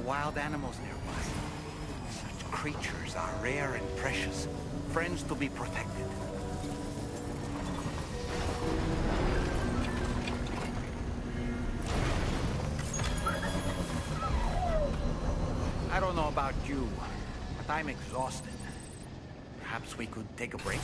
wild animals nearby. Such creatures are rare and precious, friends to be protected. I don't know about you, but I'm exhausted. Perhaps we could take a break?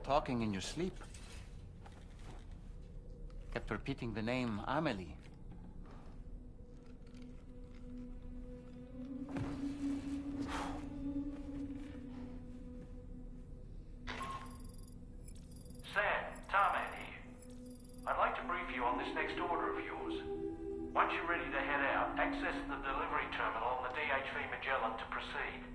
Talking in your sleep. Kept repeating the name Amelie. Sam, Tarman here. I'd like to brief you on this next order of yours. Once you're ready to head out, access the delivery terminal on the DHV Magellan to proceed.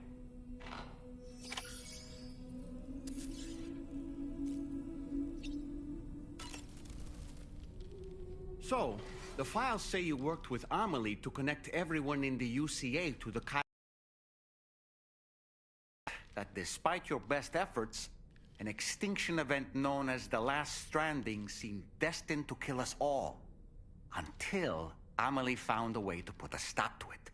So, the files say you worked with Amelie to connect everyone in the UCA to the that despite your best efforts, an extinction event known as the Last Stranding seemed destined to kill us all. Until Amelie found a way to put a stop to it.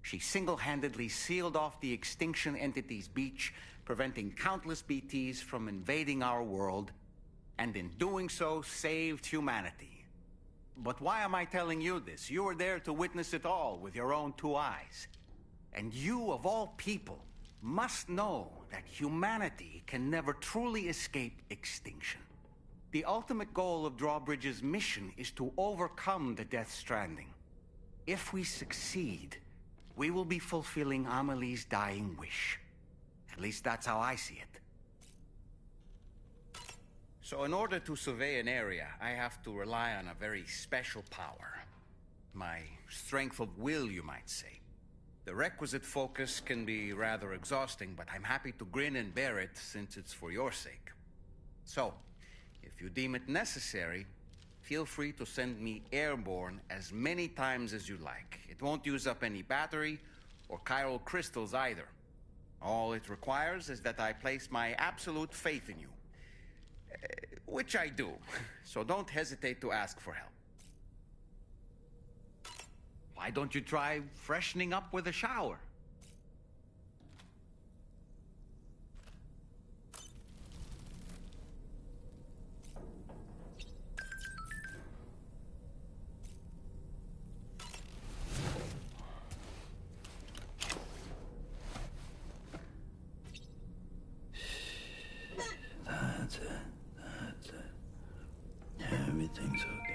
She single-handedly sealed off the extinction entity's beach, preventing countless BTs from invading our world, and in doing so, saved humanity. But why am I telling you this? You were there to witness it all with your own two eyes. And you, of all people, must know that humanity can never truly escape extinction. The ultimate goal of Drawbridge's mission is to overcome the Death Stranding. If we succeed, we will be fulfilling Amelie's dying wish. At least that's how I see it. So in order to survey an area, I have to rely on a very special power. My strength of will, you might say. The requisite focus can be rather exhausting, but I'm happy to grin and bear it since it's for your sake. So, if you deem it necessary, feel free to send me airborne as many times as you like. It won't use up any battery or chiral crystals either. All it requires is that I place my absolute faith in you. Which I do, so don't hesitate to ask for help. Why don't you try freshening up with a shower? That's it. That's it. Everything's okay.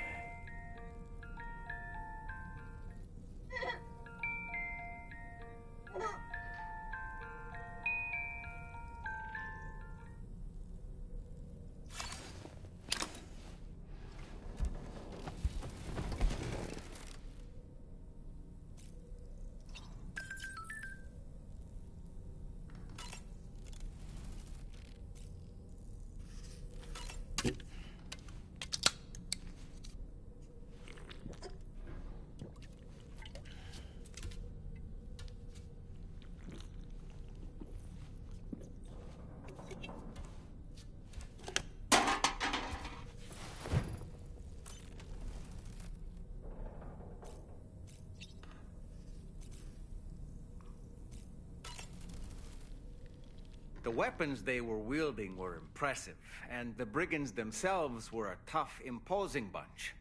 The weapons they were wielding were impressive, and the brigands themselves were a tough, imposing bunch.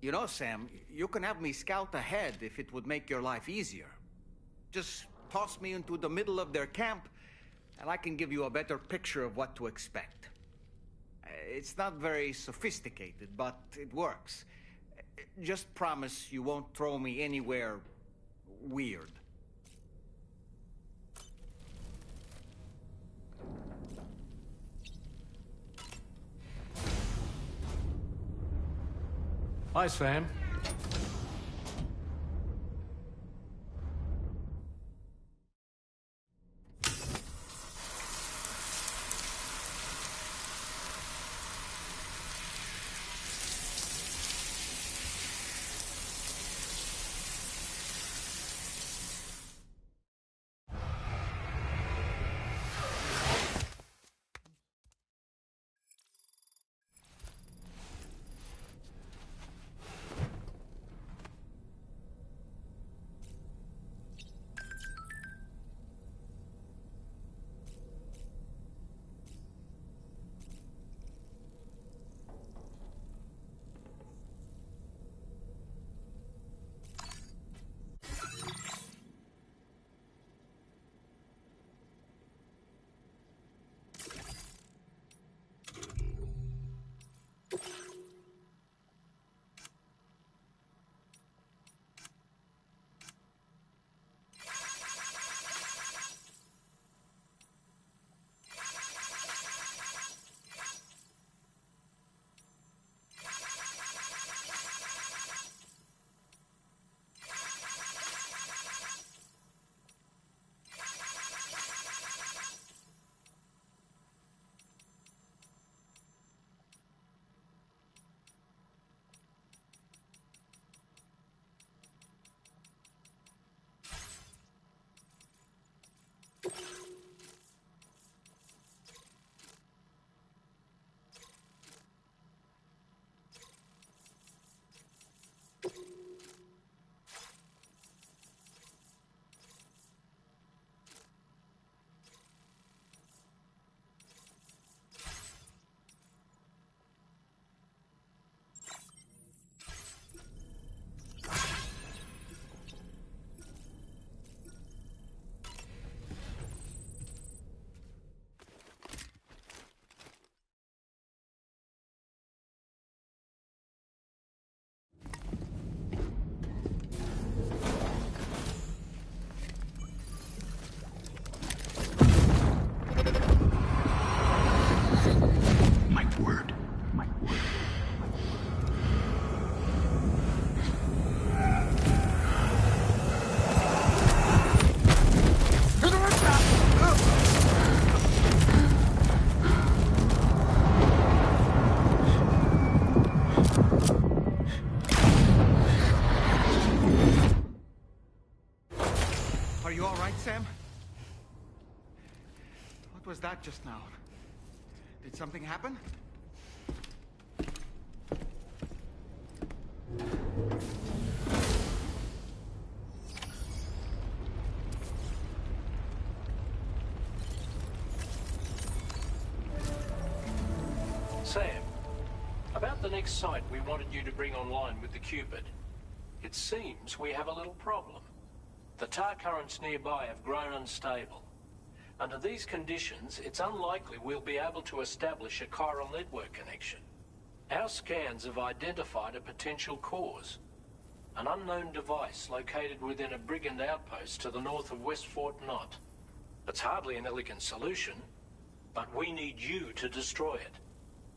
You know, Sam, you can have me scout ahead if it would make your life easier. Just toss me into the middle of their camp, and I can give you a better picture of what to expect. It's not very sophisticated, but it works. Just promise you won't throw me anywhere weird. Hi, Sam. was that just now? Did something happen? Sam, about the next site we wanted you to bring online with the Cupid. It seems we have a little problem. The tar currents nearby have grown unstable. Under these conditions, it's unlikely we'll be able to establish a chiral network connection. Our scans have identified a potential cause. An unknown device located within a brigand outpost to the north of West Fort Knott. It's hardly an elegant solution, but we need you to destroy it.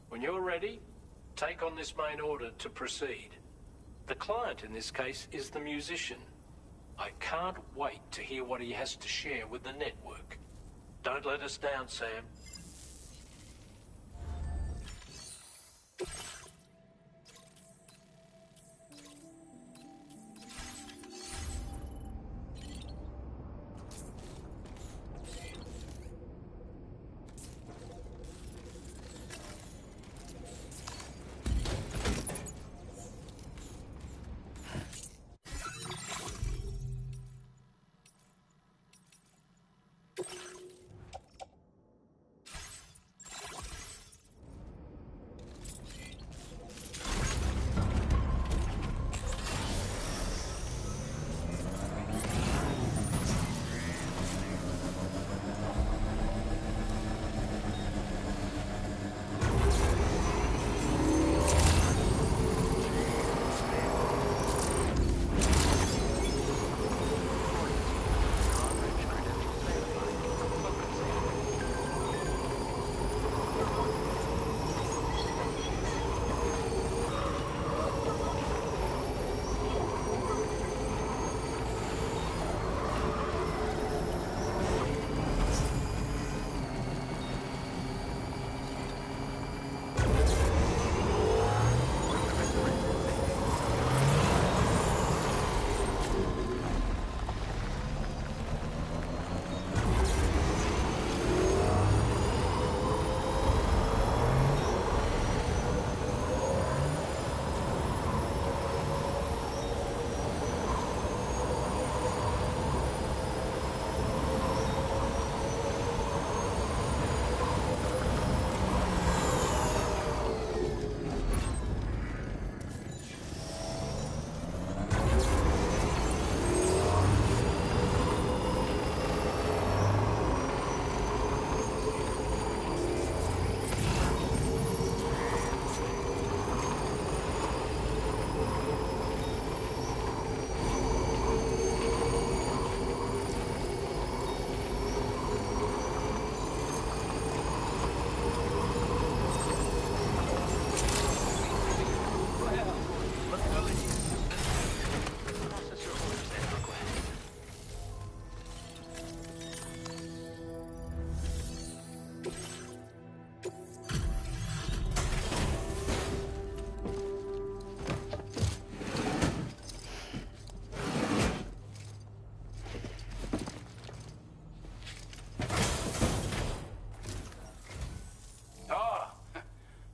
When you're ready, take on this main order to proceed. The client in this case is the musician. I can't wait to hear what he has to share with the network. Don't let us down, Sam.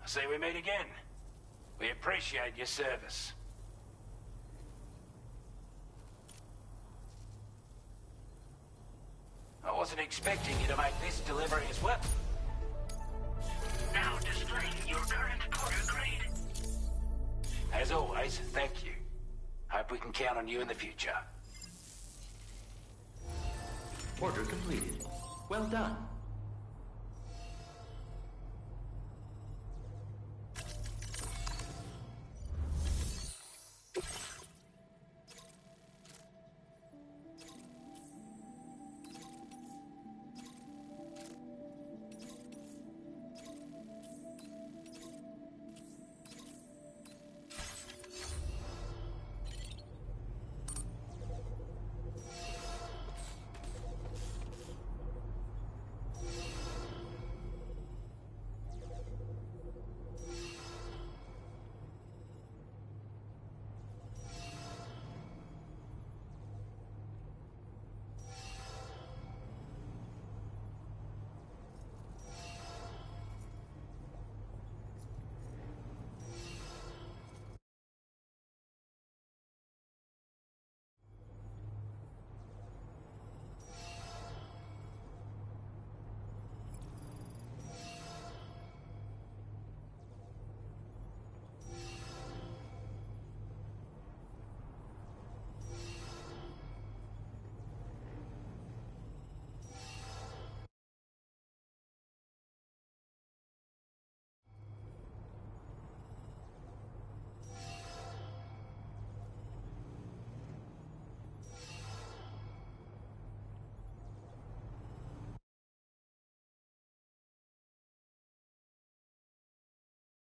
See, we meet again. We appreciate your service. I wasn't expecting you to make this delivery as well. Now displaying your current porter grade. As always, thank you. Hope we can count on you in the future. Order completed. Well done.